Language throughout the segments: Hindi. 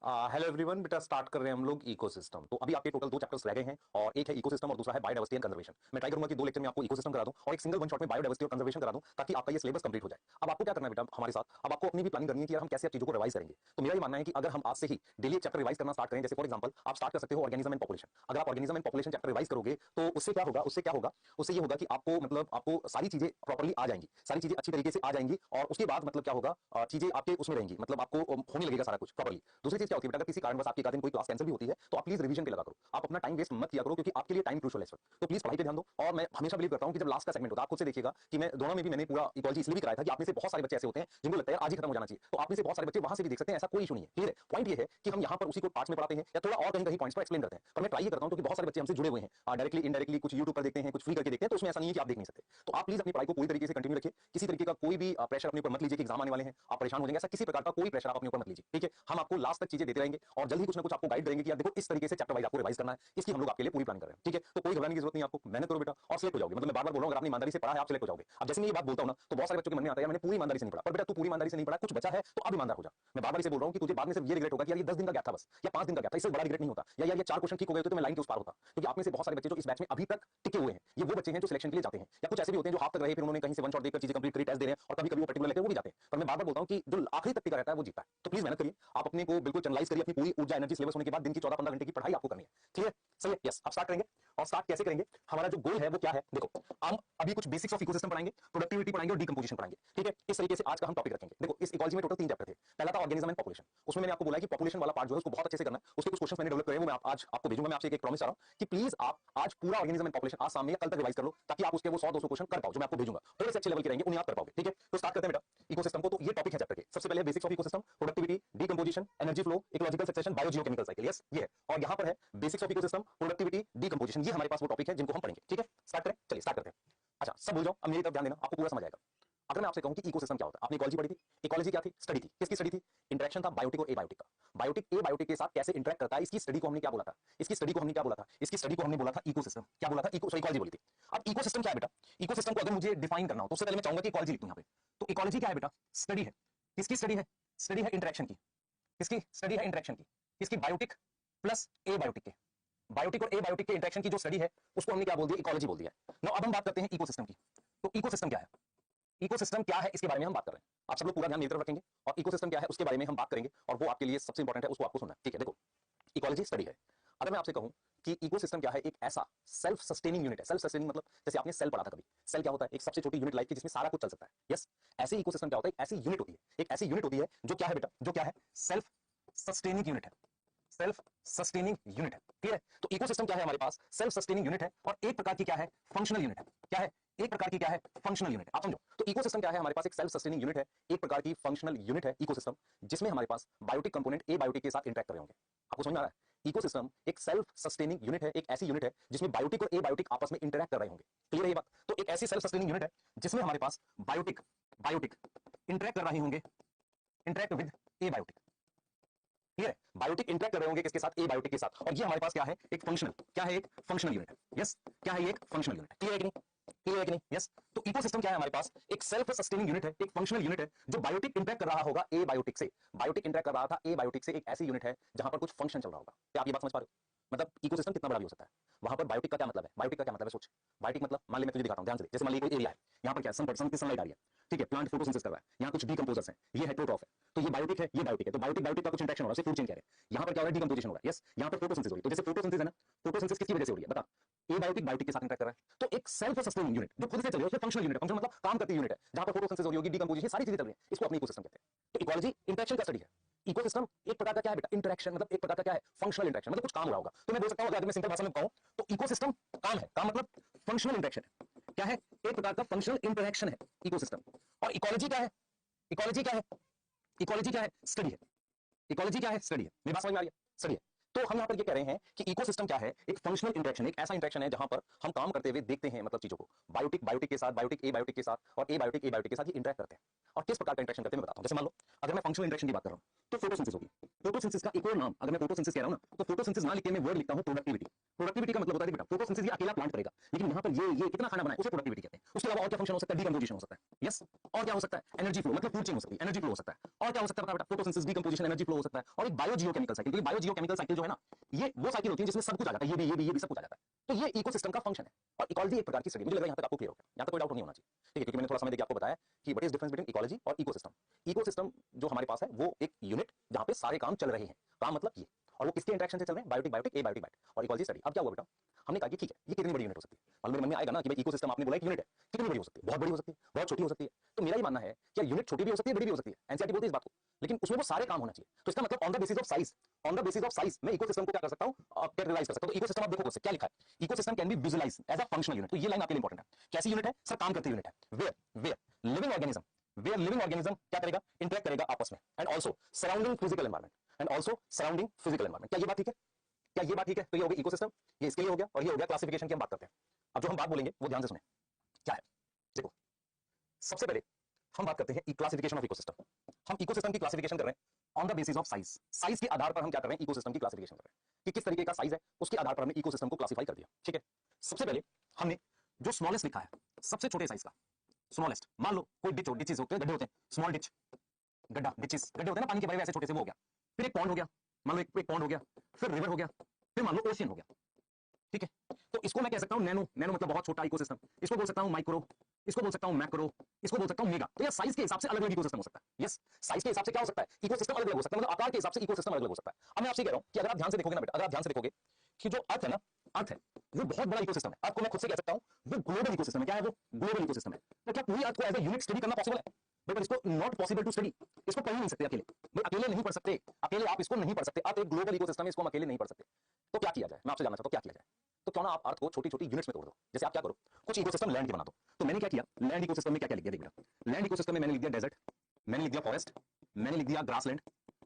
Hello everyone. बेटा स्टार्ट कर रहे हैं हम लोग इकोसिस्टम। तो अभी आपके टोटल दो चैप्टर्स रह गए हैं और एक है इकोसिस्टम और दूसरा है बायोडायवर्सिटी एंड कंजर्वेशन। मैं ट्राई करूंगा कि दो लेक्चर में आपको इकोसिस्टम करा दूं और एक सिंगल वन शॉट में बायोडायवर्सिटी और कंजर्वेशन करा दूं ताकि आपका ये सिलेबस कंप्लीट हो जाए। अब आपको क्या करना है बेटा हमारे साथ, अब आपको अपनी भी प्लानिंग करनी है कि यार हम कैसे चीजों को रिवाइज करेंगे। तो मेरा ये मानना है कि अगर हम आज से ही डेली एक चैप्टर रिवाइज करना स्टार्ट करें, जैसे फॉर एग्जांपल आप स्टार्ट कर सकते हो ऑर्गेनिज्म एंड पॉपुलेशन। अगर आप organism and population chapter revise करोगे तो उससे क्या होगा उससे ये होगा कि आपको मतलब आपको सारी चीजें प्रॉपर्ली आ जाएंगी, सारी चीजें अच्छी तरीके से आ जाएंगी और उसके बाद मतलब क्या होगा, चीजें आपके उसमें रहेंगी, मतलब आपको होने लगेगा सारा कुछ प्रॉपर्ली। दूसरी चीज क्या होती है बेटा, अगर किसी कारणवश आपकी एक दिन कोई क्लास कैंसिल भी होती है तो आप प्लीज रिवीजन पे लगा करो, आप अपना टाइम वेस्ट मत किया करो क्योंकि आपके लिए टाइम क्रूशियल है इस वक्त। तो प्लीज पढ़ाई पे ध्यान दो। और मैं हमेशा बिलीव करता हूं कि जब लास्ट का सेगमेंट होता है, आप खुद से देखिएगा कि मैं दोनों में भी मैंने पूरा इकोलॉजी इसलिए भी कराया था कि आप में से बहुत सारे बच्चे ऐसे होते हैं जिनको लगता है आज ही खत्म हो जाना चाहिए, तो आप में से बहुत सारे बच्चे वहां से भी देख सकते हैं, ऐसा कोई इशू नहीं है। क्लियर है? पॉइंट ये है कि हम यहाँ पर उसी को पार्ट्स में पढ़ाते हैं या थोड़ा और कहीं कहीं पॉइंट्स पर एक्सप्लेन करते हैं, पर मैं ट्राई करता हूं क्योंकि बहुत सारे बच्चे हमसे जुड़े हुए हैं, डायरेक्टली इनडायरेक्टली, कुछ यूट्यूब पर देखते हैं, कुछ फ्री करके देखते हैं, तो उसमें ऐसा नहीं है कि आप देख नहीं सकते। तो आप प्लीज अपनी पढ़ाई को पूरी तरीके से कंटिन्यू रखिए, किसी तरीके का कोई भी प्रेशर अपने ऊपर मत लीजिए कि एग्जाम आने वाले हैं आप परेशान हो जाएंगे, ऐसा किसी प्रकार का कोई प्रेशर आप अपने ऊपर मत लीजिए। ठीक है, हम आपको लास्ट तक चीजें देते रहेंगे और जल्द ही कुछ ना कुछ आपको गाइड करेंगे कि यार देखो इस तरीके से चैप्टर वाइज आपको रिवाइज करना है, इसकी हम लोग आपके लिए पूरी प्लान कर रहे हैं। ठीक है, तो कोई घबराने की जरूरत नहीं, आपको मेहनत करो बेटा और सिलेक्ट हो जाओगे। मतलब मैं बार बार बोल रहा हूं, अगर आपने ईमानदारी से पढ़ा है आप सिलेक्ट हो जाओगे। अब जैसे मैं ये बात बोलता हूं ना तो बहुत सारे बच्चों के मन में आता है मैंने पूरी ईमानदारी से नहीं पढ़ा, पर बेटा तू पूरी ईमानदारी से नहीं पढ़ा, कुछ बचा है तो अब ईमानदार हो जा। मैं बार बार इसे बोल रहा हूं कि तुझे बाद में सिर्फ ये रिग्रेट होगा कि यार ये 10 दिन का गैप था बस, या 5 दिन का गैप था, इससे बड़ा रिग्रेट नहीं होता। या यार ये 4 क्वेश्चन ठीक हो गए तो मैं लाइन के उस पार होता। क्योंकि आप में से बहुत सारे बच्चे जो इस बैच में अभी तक टिके हुए हैं ये वो बच्चे हैं जो सिलेक्शन के लिए जाते हैं, या कुछ ऐसे भी होते हैं जो हाफ तक रहे फिर उन्होंने कहीं से वन शॉट देकर चीजें कंप्लीट करी, टेस्ट दे रहे हैं और कभी कभी वो पर्टिकुलर लेते हैं वो भी जाते हैं। पर मैं बार बार बोलता हूं कि जो आखिरी तक टिका रहता है वो जीतता है। तो प्लीज मेहनत करिए, आप अपने को बिल्कुल चैनलाइज करिए, अपनी पूरी ऊर्जा एनर्जी सिलेबस होने के बाद दिन की 14-15 घंटे की पढ़ाई आपको करनी है। क्लियर? सही है? यस। अब स्टार्ट करेंगे और स्टार्ट कैसे करेंगे, हमारा जो गोल है वो क्या है। देखो हम अभी कुछ बेसिक्स ऑफ इकोसिस्टम पढ़ाएंगे, प्रोडक्टिविटी पढ़ाएंगे और डिकम्पोजिशन पढ़ाएंगे। ठीक है, इस तरीके से आज का हम टॉपिक रखेंगे। देखो इस इकोलॉजी में टोटल 3 चैप्टर थे। पहला था ऑर्गेनिज्म एंड पॉपुलेशन, उसमें मैंने आपको बोला कि पॉपुलेशन वाला पार्ट जो है उसको बहुत अच्छे से करना है, उसके कुछ क्वेश्चंस मैंने डेवलप करे वो मैं आज आपको भेजूंगा। मैं आपसे एक प्रॉमिस कर रहा हूं कि प्लीज आप आज पूरा ऑर्गेनिज्म एंड पॉपुलेशन आज शाम या कल तक रिवाइज कर लो ताकि आप उसके वो 100-200 क्वेश्चन कर पाओ जो मैं आपको भेजूंगा, थोड़े से अच्छे लेवल के रहेंगे, उन्हें आप कर पाओगे। ठीक है, तो स्टार्ट करते हैं बेटा इकोसिस्टम को। तो ये टॉपिक है चैप्टर के, सबसे पहले basics of ecosystem, productivity, decomposition, energy flow, ecological succession, biogeochemical cycle. Yes ये है, और यहां पर है basics of ecosystem, productivity, decomposition, ये हमारे पास वो टॉपिक है जिनको हम पढ़ेंगे। ठीक है, स्टार्ट करें, चलिए स्टार्ट करते हैं। अच्छा सब भूल जाओ, अब मेरी तरफ ध्यान देना, आपको पूरा समझ आएगा। अगर मैं आपसे कहूं कि इकोसिस्टम क्या होता है, आपने इकोलॉजी पढ़ी थी, इकोलॉजी क्या थी, स्टडी थी, किसकी स्टडी थी, इंटरेक्शन था बायोटिक और एबायोटिक का। बायोटिक एबायोटिक के साथ कैसे इंटरेक्ट करता है, इसकी स्टडी को हमने क्या बोला था, इसकी स्टडी को हमने क्या बोला था, इसकी स्टडी को हमने बोला था इकोसिस्टम। क्या बोला था, इकोलॉजी बोली थी। अब इकोसिस्टम क्या है बेटा, इकोसिस्टम को अगर मुझे डिफाइन करना हो तो उससे पहले मैं चाहूंगा कि इकोलॉजी लिख दूं यहां पे। तो इकोलॉजी क्या है बेटा, स्टडी है, किसकी स्टडी है, स्टडी है इंटरेक्शन की, किसकी स्टडी है इंटरेक्शन की, किसकी बायोटिक प्लस एबायोटिक के, बायोटिक और एबायोटिक के इंटरेक्शन की जो स्टडी है उसको हमने क्या बोल दिया, इकोलॉजी बोल दिया। नाउ अब हम बात करते हैं इकोसिस्टम की। तो इकोसिस्टम क्या है, इकोसिस्टम क्या है इसके बारे में हम बात कर रहे हैं। आप सब लोग पूरा ध्यान मेरी तरफ रखेंगे और इकोसिस्टम क्या है उसके बारे में हम बात करेंगे और वो आपके लिए सबसे इंपॉर्टेंट है, उसको आपको सुनना है। ठीक है, देखो इकोलॉजी स्टडी है। अगर मैं आपसे कहूं कि इकोसिस्टम क्या है, एक ऐसा सेल्फ सस्टेनिंग यूनिट है। सेल्फ सस्टेनिंग मतलब जैसे आपने सेल पढ़ा था कभी, सेल क्या होता है, एक सबसे छोटी यूनिट लाइफ की जिसमें सारा कुछ चल सकता है। यस, ऐसे इकोसिस्टम क्या होता है, एक ऐसी यूनिट होती है, एक ऐसी यूनिट होती है जो क्या है बेटा, जो क्या है, सेल्फ सस्टेनिंग यूनिट है, सेल्फ सस्टेनिंग यूनिट है। ठीक है, तो इकोसिस्टम क्या है हमारे पास, सेल्फ सस्टेनिंग यूनिट है और एक प्रकार की क्या है, फंक्शनल यूनिट है। क्या है, एक प्रकार की क्या है, फंक्शनल यूनिट। आप समझो, तो इकोसिस्टम क्या है हमारे पास, एक सेल्फ सस्टेनिंग यूनिट है, एक प्रकार की फंक्शनल यूनिट है इकोसिस्टम, जिसमें हमारे पास बायोटिक कंपोनेंट एबायोटिक के साथ इंटरेक्ट कर रहे होंगे। आपको समझ में आ रहा है, इकोसिस्टम एक सेल्फ सस्टेनिंग यूनिट है, एक ऐसी यूनिट है जिसमें बायोटिक और एबायोटिक आपस में इंटरेक्ट कर रहे होंगे। क्लियर है ये बात? तो एक ऐसी सेल्फ सस्टेनिंग यूनिट है जिसमें हमारे पास बायोटिक बायोटिक इंटरेक्ट कर रहे होंगे, इंटरेक्ट विद एबायोटिक। क्लियर है, बायोटिक इंटरेक्ट कर रहे होंगे किसके साथ, एबायोटिक के साथ, और ये हमारे पास क्या है, एक फंक्शनल, क्या है, एक फंक्शनल यूनिट है। यस, क्या है ये, एक फंक्शनल यूनिट है। क्लियर है कि नहीं, क्लियर है कि नहीं। यस, तो इकोसिस्टम क्या है हमारे पास, एक सेल्फ सस्टेनिंग यूनिट है, एक फंक्शनल यूनिट है जो बायोटिक इंटरेक्ट कर रहा होगा एबायोटिक से, बायोटिक इंटरेक्ट कर रहा था एबायोटिक से, एक ऐसी यूनिट है जहां पर कुछ फंक्शन चल रहा होगा। क्या आप ये बात समझ पा रहे हो? मतलब इकोसिस्टम कितना बड़ा भी हो सकता है। वहां पर बायोटिक का क्या मतलब है, बायोटिक का क्या मतलब है, सोच। बायोटिक मतलब मान ले मैं तुझे दिखाता हूं ध्यान से, जैसे मान लीजिए कोई एरिया है, यहाँ पर क्या सनलाइट आ रही है, ठीक है, प्लांट फोटोसिंथेसिस कर रहा है, यहाँ कुछ डीकंपोजर्स हैं, ये हेटेरोट्रॉफ है, तो ये बायोटिक है, ये बायोटिक है, तो बायोटिक बायोटिक का कुछ इंटरेक्शन हो रहा है, फूड चेन कह रहे हैं, यहाँ पर क्या हो रहा है, डीकंपोजिशन हो रहा है। यस, यहाँ पर फोटोसिंथेसिस हो रही है, तो जैसे फोटोसिंथेसिस है ना, फोटोसिंथेसिस किसकी वजह से हो रही है बता, एबायोटिक बायोटिक के साथ इंटरेक्ट कर रहा है। तो एक सेल्फ सस्टेनिंग यूनिट जो खुद से चल रही है, उसमें फंक्शनल यूनिट है, फंक्शन मतलब काम करती यूनिट है, जहां पर फोटोसिंथेसिस हो रही होगी, डीकंपोजिशन, सारी चीजें चल रही हैं, इसको अपनी इकोसिस्टम कहते हैं। तो इकोलॉजी इंटरेक्शन का स्टडी है, इकोसिस्टम एक प्रकार का क्या है बेटा, इंटरेक्शन, मतलब एक प्रकार का क्या है, फंक्शनल इंटरेक्शन, मतलब कुछ काम हो रहा होगा। तो मैं बोल सकता हूं, अगर मैं सिंपल भाषा में कहूं तो इकोसिस्टम काम है, काम मतलब फंक्शनल इंटरेक्शन है। क्या है, एक प्रकार का फंक्शनल इंटरेक्शन है इकोसिस्टम। और इकोलॉजी क्या है, इकोलॉजी क्या है, इकोलॉजी क्या है, स्टडी है। इकोलॉजी क्या है, स्टडी है। मेरी बात समझ में आ रही है, स्टडी है। तो हम यहां पर ये कह रहे हैं कि इकोसिस्टम क्या है, एक फंक्शनल इंटरेक्शन, एक ऐसा इंटरेक्शन है जहां पर हम काम करते हुए देखते हैं, मतलब चीजों को, बायोटिक बायोटिक के साथ, बायोटिक एबायोटिक के साथ और एबायोटिक एबायोटिक के साथ ये इंटरेक्ट करते हैं। और किस प्रकार का इंटरेक्शन करते हैं मैं बताता हूं। जैसे मान लो अगर मैं फंक्शनल इंटरेक्शन की बात कर रहा हूं तो फोटोसिंथेसिस होगी। फोटोसिंथेसिस का एक और नाम, अगर मैं फोटोसिंथेसिस कह रहा हूं ना, तो फोटोसिंथेसिस ना लिख के मैं वर्ड लिखता हूं प्रोडक्टिविटी। प्रोडक्टिविटी का मतलब होता है बेटा फोटोसिंथेसिस ये अकेला प्लांट करेगा, लेकिन यहां पर ये कितना खाना बनाए उसे प्रोडक्टिविटी कहते हैं। उसके अलावा और क्या फंक्शन हो सकता है? डिकम्पोजिशन हो सकता है। यस, और क्या हो सकता है? एनर्जी फ्लो, मतलब फूड चेन हो सकती है, एनर्जी फ्लो हो सकता है। और क्या हो सकता है बता बेटा? फोटोसिंथेसिस, डिकम्पोजिशन, एनर्जी फ्लो हो सकता है। और एक बायोजियोकेमिकल साइकिल, क्योंकि बायोजियोकेमिकल साइकिल जो है ना, ये वो साइकिल होती है जिसमें सब कुछ आ जाता है, ये भी सब कुछ आ जाता है। तो ये इकोसिस्टम का फंक्शन है। और इकोलॉजी एक प्रकार की स्टडी, मुझे लगा यहां तक आपको क्लियर हो गया, यहां तक कोई डाउट नहीं होना चाहिए, ठीक है? क्योंकि मैंने थोड़ा समय देके आपको बताया कि what is difference between ecology और इकोसिस्टम। इकोसिस्टम जो हमारे पास है वो एक यूनिट जहां पे सारे काम चल रहे हैं, काम मतलब ये, और वो किसके इंटरेक्शन से चल रहे हैं? बायोटिक बायोटिक, ए बायोटिक बायोटिक, और इकोलॉजी स्टडी। अब क्या हुआ बेटा, हमने कहा कि ठीक है ये कितनी बड़ी यूनिट हो सकती है। और मेरे मन में आएगा ना कि भाई इकोसिस्टम आपने बोला एक यूनिट है, कितनी बड़ी हो सकती है? बहुत बड़ी हो सकती है, बहुत छोटी हो सकती है। तो मेरा ये मानना है कि यूनिट छोटी भी हो सकती है, बड़ी भी हो सकती है, एनसीईआरटी बोलती है इस बात को, लेकिन उसमें वो सारे काम होना चाहिए। तो इसका मतलब on the basis of size, on the basis of size मैं इकोसिस्टम को क्या कर सकता हूं? कैटेगराइज कर सकता हूं। तो इकोसिस्टम आप देखो क्या लिखा है, ecosystem can be visualised as a functional unit. तो ये लाइन आपके लिए इंपॉर्टेंट है। कैसी यूनिट है सर? काम करती यूनिट है। Where living organism, where living organism क्या करेगा? इंटरेक्ट करेगा आपस में, and also surrounding physical environment, and also surrounding physical environment. क्या ये बात ठीक है? क्या ये बात ठीक है? तो ये हो गया इकोसिस्टम, ये इसके लिए हो गया, और ये हो गया क्लासिफिकेशन की हम बात करते हैं। अब जो हम बात बोलेंगे वो ध्यान से सुने, क्या है देखो। सबसे पहले हम बात करते हैं क्लासिफिकेशन ऑफ इकोसिस्टम। हम इकोसिस्टम की क्लासिफिकेशन कर रहे हैं on the basis of size. Size के आधार पर हम क्या कर रहे हैं? इकोसिस्टम की क्लासिफिकेशन कर रहे हैं कि किस तरीके का साइज है, उसके आधार पर हमने इकोसिस्टम को क्लासिफाई कर दिया, ठीक है? सबसे पहले हमने जो स्मॉलेस्ट लिखा है, सबसे छोटे साइज का स्मॉलेस्ट, मान लो कोई डिच हो, डिचेस होते हैं, गड्ढे होते हैं, स्मॉल डिच, गड्ढा, डिचेस, गड्ढे होते हैं ना पानी के भरे हुए, ऐसे छोटे से, वो हो गया। फिर एक पॉन्ड हो गया, मान लो एक पॉन्ड हो गया, फिर रिवर हो गया, फिर मान लो ओशियन हो गया, ठीक है? तो इसको मैं कह सकता हूं नैनो, नैनो मतलब बहुत छोटा इकोसिस्टम। इसको बोल सकता हूं माइक्रो, इसको बोल सकता हूं मैक्रो, इसको बोल सकता हूं मेगा। तो ये साइज के हिसाब से अलग अलग इकोसिस्टम हो सकता है। यस, साइज के हिसाब से क्या हो सकता है? इकोसिस्टम अलग अलग हो सकता है, मतलब आकार के हिसाब से इकोसिस्टम अलग अलग हो सकता है। अब मैं आपसे कह रहा हूं कि अगर आप ध्यान से देखोगे ना बेटा, अगर आप ध्यान से देखोगे कि जो अर्थ है ना, अर्थ है वो बहुत बड़ा इकोसिस्टम है। अर्थ को मैं खुद से कह सकता हूं वो ग्लोबल इकोसिस्टम है। क्या है वो? ग्लोबल इकोसिस्टम है। तो क्या पूरी अर्थ को एज ए यूनिट स्टडी करना पॉसिबल है? बट इसको नॉट पॉसिबल टू स्टडी। इसको पढ़ नहीं सकते अकेले, भाई अकेले नहीं पढ़ सकते, अकेले आप इसको नहीं पढ़ सकते। आप एक ग्लोबल इकोसिस्टम है, इसको हम अकेले नहीं पढ़ सकते। तो क्या किया जाए? मैं आपसे जानना चाहता हूं क्या किया जाए। तो क्यों ना आप अर्थ को छोटी छोटी यूनिट्स में तोड़ दो। जैसे आप क्या करो, कुछ इकोसिस्टम लैंड के बना दो। तो मैंने क्या किया, लैंड इकोसिस्टम में क्या क्या लिख दिया, देख बेटा। लैंड इकोसिस्टम में मैंने लिख दिया डेजर्ट, मैंने लिख दिया फॉरेस्ट, मैंने लिख दिया ग्रासलैंड,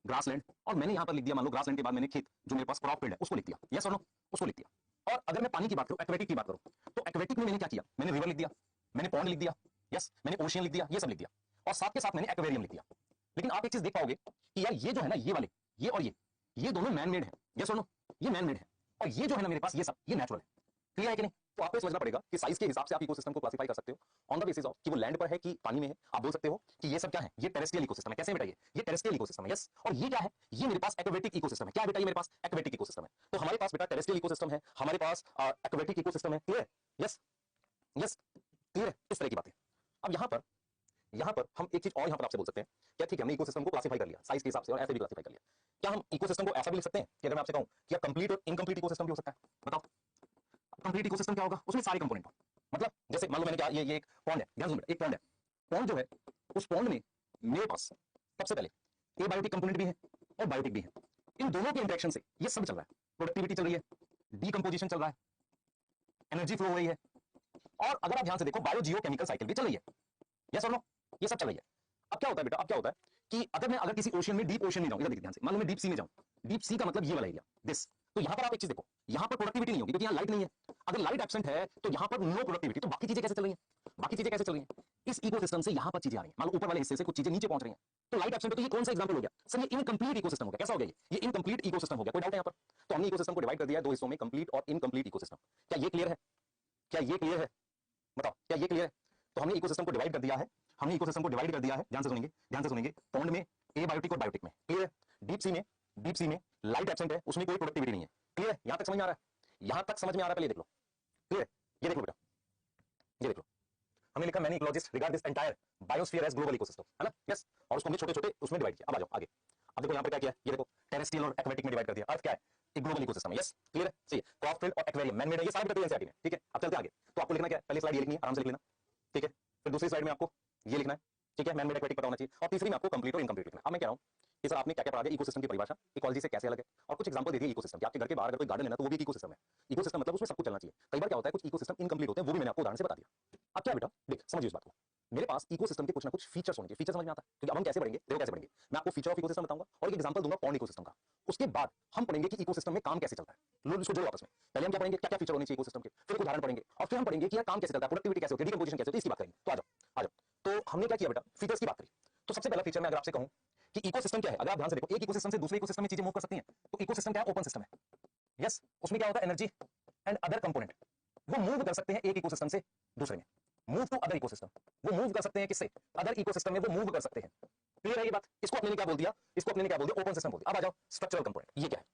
ग्रासलैंड, और मैंने यहां पर लिख दिया, मान लो ग्रासलैंड के बाद मैंने खेत, जो मेरे पास क्रॉप फील्ड है, उसको लिख दिया। यस और नो? उसको लिख दिया। और अगर मैं पानी की बात करूं, एक्वेटिक की बात करूं, तो एक्वेटिक में मैंने क्या किया, मैंने रिवर लिख दिया, मैंने पॉन्ड लिख दिया, यस, मैंने ओशियन लिख दिया, ये सब लिख दिया, और साथ के साथ मैंने एक्वेरियम लिख दिया। लेकिन आप एक चीज देख पाओगे कि यार ये जो है ना, ये वाले, ये और ये दोनों मैन मेड है। यस और नो? ये मैन मेड है, और ये जो है ना मेरे पास, ये सब ये नेचुरल है। क्लियर है कि नहीं? तो आपको समझना पड़ेगा कि साइज के हिसाब से आप इकोसिस्टम को क्लासिफाई कर सकते हो ऑन द बेसिस ऑफ कि वो लैंड पर है कि पानी में है। आप बोल सकते हो कि ये सब क्या है, ये टेरेस्ट्रियल इकोसिस्टम है। कैसे बेटा? ये टेरेस्ट्रियल इकोसिस्टम है। यस, और ये क्या है? ये मेरे पास एक्वेटिक इकोसिस्टम है। क्या है बेटा? ये मेरे पास एक्वेटिक इकोसिस्टम है। तो हमारे पास बेटा टेरेस्ट्रियल इकोसिस्टम है, हमारे पास एक्वेटिक इकोसिस्टम है। क्लियर? यस यस, क्लियर है? इस तरह की बातें। अब यहां पर हम एक चीज और यहां पर आपसे बोल सकते हैं, क्या ठीक है हमने इकोसिस्टम को क्लासिफाई कर लिया साइज के हिसाब से और ऐसे भी क्लासिफाई कर लिया, क्या हम इकोसिस्टम को ऐसा भी लिख सकते हैं कि अगर मैं आपसे कहूं कि कंप्लीट और इनकंप्लीट इकोसिस्टम भी हो सकता है? बताओ कंप्लीट इकोसिस्टम क्या होगा? उसमें सारे कंपोनेंट हो, मतलब जैसे मान लो मैंने क्या, ये एक पॉन्ड है, ध्यान सुनो, एक पॉन्ड है, पॉन्ड जो है उस पॉन्ड में मेरे पास सबसे पहले एबायोटिक कंपोनेंट भी है और बायोटिक भी है। इन दोनों के इंटरेक्शन से ये सब चल रहा है, प्रोडक्टिविटी चल रही है, डीकंपोजिशन चल रहा है, एनर्जी फ्लो हो रही है, और अगर आप ध्यान से देखो बायोजियोकेमिकल साइकिल भी चल रही है। यस और नो? ये सब चल रही है। अब क्या होता है बेटा, अब क्या होता है कि अगर किसी ओशन में, डीप ओशन में जाऊं, इधर देखिए ध्यान से, मान लो मैं डीप सी में जाऊं, डीप सी का मतलब ये वाला एरिया, दिस। तो यहां पर आप एक चीज देखो, यहां पर प्रोडक्टिविटी नहीं होगी क्योंकि यहां लाइट नहीं है। अगर लाइट एब्सेंट है तो यहां पर नो प्रोडक्टिविटी। तो बाकी चीजें कैसे चल रही हैं? बाकी चीजें कैसे चल रही हैं? इस इकोसिस्टम से यहां पर चीजें आ रही हैं, मान लो ऊपर वाले हिस्से से कुछ चीजें नीचे पहुंच रही हैं, तो लाइट एब्सेंट है। तो ये कौन सा एग्जांपल हो गया सर? ये इनकंप्लीट इकोसिस्टम हो गया। कैसा हो गया ये इनकंप्लीट इकोसिस्टम हो गया। कोई डाउट है यहां पर? तो हमने इकोसिस्टम को डिवाइड कर दिया है दो हिस्सों में, कंप्लीट और इनकंप्लीट इकोसिस्टम। क्या ये क्लियर है? क्या ये क्लियर है? बताओ क्या ये क्लियर है? तो हमने इकोसिस्टम को डिवाइड कर दिया है, हमने इकोसिस्टम को डिवाइड कर दिया है, ध्यान से सुनेंगे, ध्यान से सुनेंगे। पॉन्ड में एबायोटिक और बायोटिक में, क्लियर है? डीप सी में लाइट एब्सेंट है, उसमें कोई प्रोडक्टिविटी नहीं है। क्लियर है? यहां तक समझ में आ रहा है? यहां तक समझ में आ रहा है? पहले देख लो। क्लियर? ये देख लो बेटा, ये देख लो, हमने लिखा many ecologist regard this entire biosphere as global ecosystem, है ना? यस, और उसको हमने छोटे छोटे उसमें डिवाइड किया। अब आ जाओ आगे। अब देखो यहां पर क्या किया, ये देखो टेरेस्ट्रियल और एक्वेटिक में डिवाइड कर दिया। अर्थ क्या है? एक ग्लोबल इकोसिस्टम है। यस, क्लियर है? सही है। क्रॉप फील्ड और एक्वेरियम मैन मेड है, ये सारे बताइए एनसीईआरटी में, ठीक है? अब चलते आगे। तो आपको लिखना क्या है, पहली स्लाइड ये लिखनी है, आराम से लिख लेना, ठीक है? फिर दूसरी स्लाइड में आपको ये लिखना है, ठीक है? मैन मेड एक्वेटिक पता होना चाहिए, और तीसरी में आपको कंप्लीट और इनकंप्लीट लिखना है। अब मैं कह रहा हूं कि सर आपने क्या क्या पढ़ा दिया इकोसिस्टम की परिभाषा, इकोलॉजी से कैसे अलग है, और कुछ एग्जांपल दे दिए इकोसिस्टम के। आपके घर के बाहर अगर कोई गार्डन है ना, तो वो भी एक इकोसिस्टम है। इकोसिस्टम मतलब उसमें सब कुछ चलना चाहिए। कई बार क्या होता है कुछ इकोसिस्टम इनकंप्लीट होते हैं, वो भी मैंने आपको उदाहरण से बता दिया। अब क्या बेटा देख समझिए इस बात को, मेरे पास इकोसिस्टम के कुछ ना कुछ फीचर्स होंगे। फीचर समझ में आता है? क्योंकि अब हम कैसे पढ़ेंगे, देखो कैसे पढ़ेंगे। मैं आपको फीचर ऑफ इकोसिस्टम बताऊंगा और एक एग्जांपल दूंगा पॉन्ड इकोसिस्टम का। उसके बाद हम पढ़ेंगे कि इकोसिस्टम में काम कैसे चलता है। लोग इसको जोड़ो आपस में। पहले हम क्या पढ़ेंगे, क्या क्या फीचर होने चाहिए इकोसिस्टम के, फिर उदाहरण पढ़ेंगे, और फिर हम पढ़ेंगे कि यार काम कैसे चलता है, प्रोडक्टिविटी कैसे होती है, डिकंपोजिशन कैसे होती है, इसकी बात करेंगे। तो आ जाओ। तो हमने क्या किया बेटा, फीचर्स की बात करी। तो सबसे पहला फीचर मैं अगर आपसे कहूं कि इकोसिस्टम क्या है। अगर आप ध्यान से देखो, एक इकोसिस्टम से दूसरे इकोसिस्टम में चीजें मूव कर सकती हैं, तो इकोसिस्टम क्या है? ओपन सिस्टम है। यस, उसमें क्या होता है? एनर्जी एंड अदर कंपोनेंट वो मूव कर सकते हैं एक इकोसिस्टम से दूसरे में। मूव टू अदर इकोसिस्टम, वो मूव कर सकते हैं किससे? अदर इकोसिस्टम में वो मूव कर सकते हैं। क्लियर है ये बात? इसको अपने ने क्या बोल दिया? इसको अपने ने क्या बोल दिया? ओपन सिस्टम बोल दिया। अब आ जाओ स्ट्रक्चरल कंपोनेंट। ये क्या है?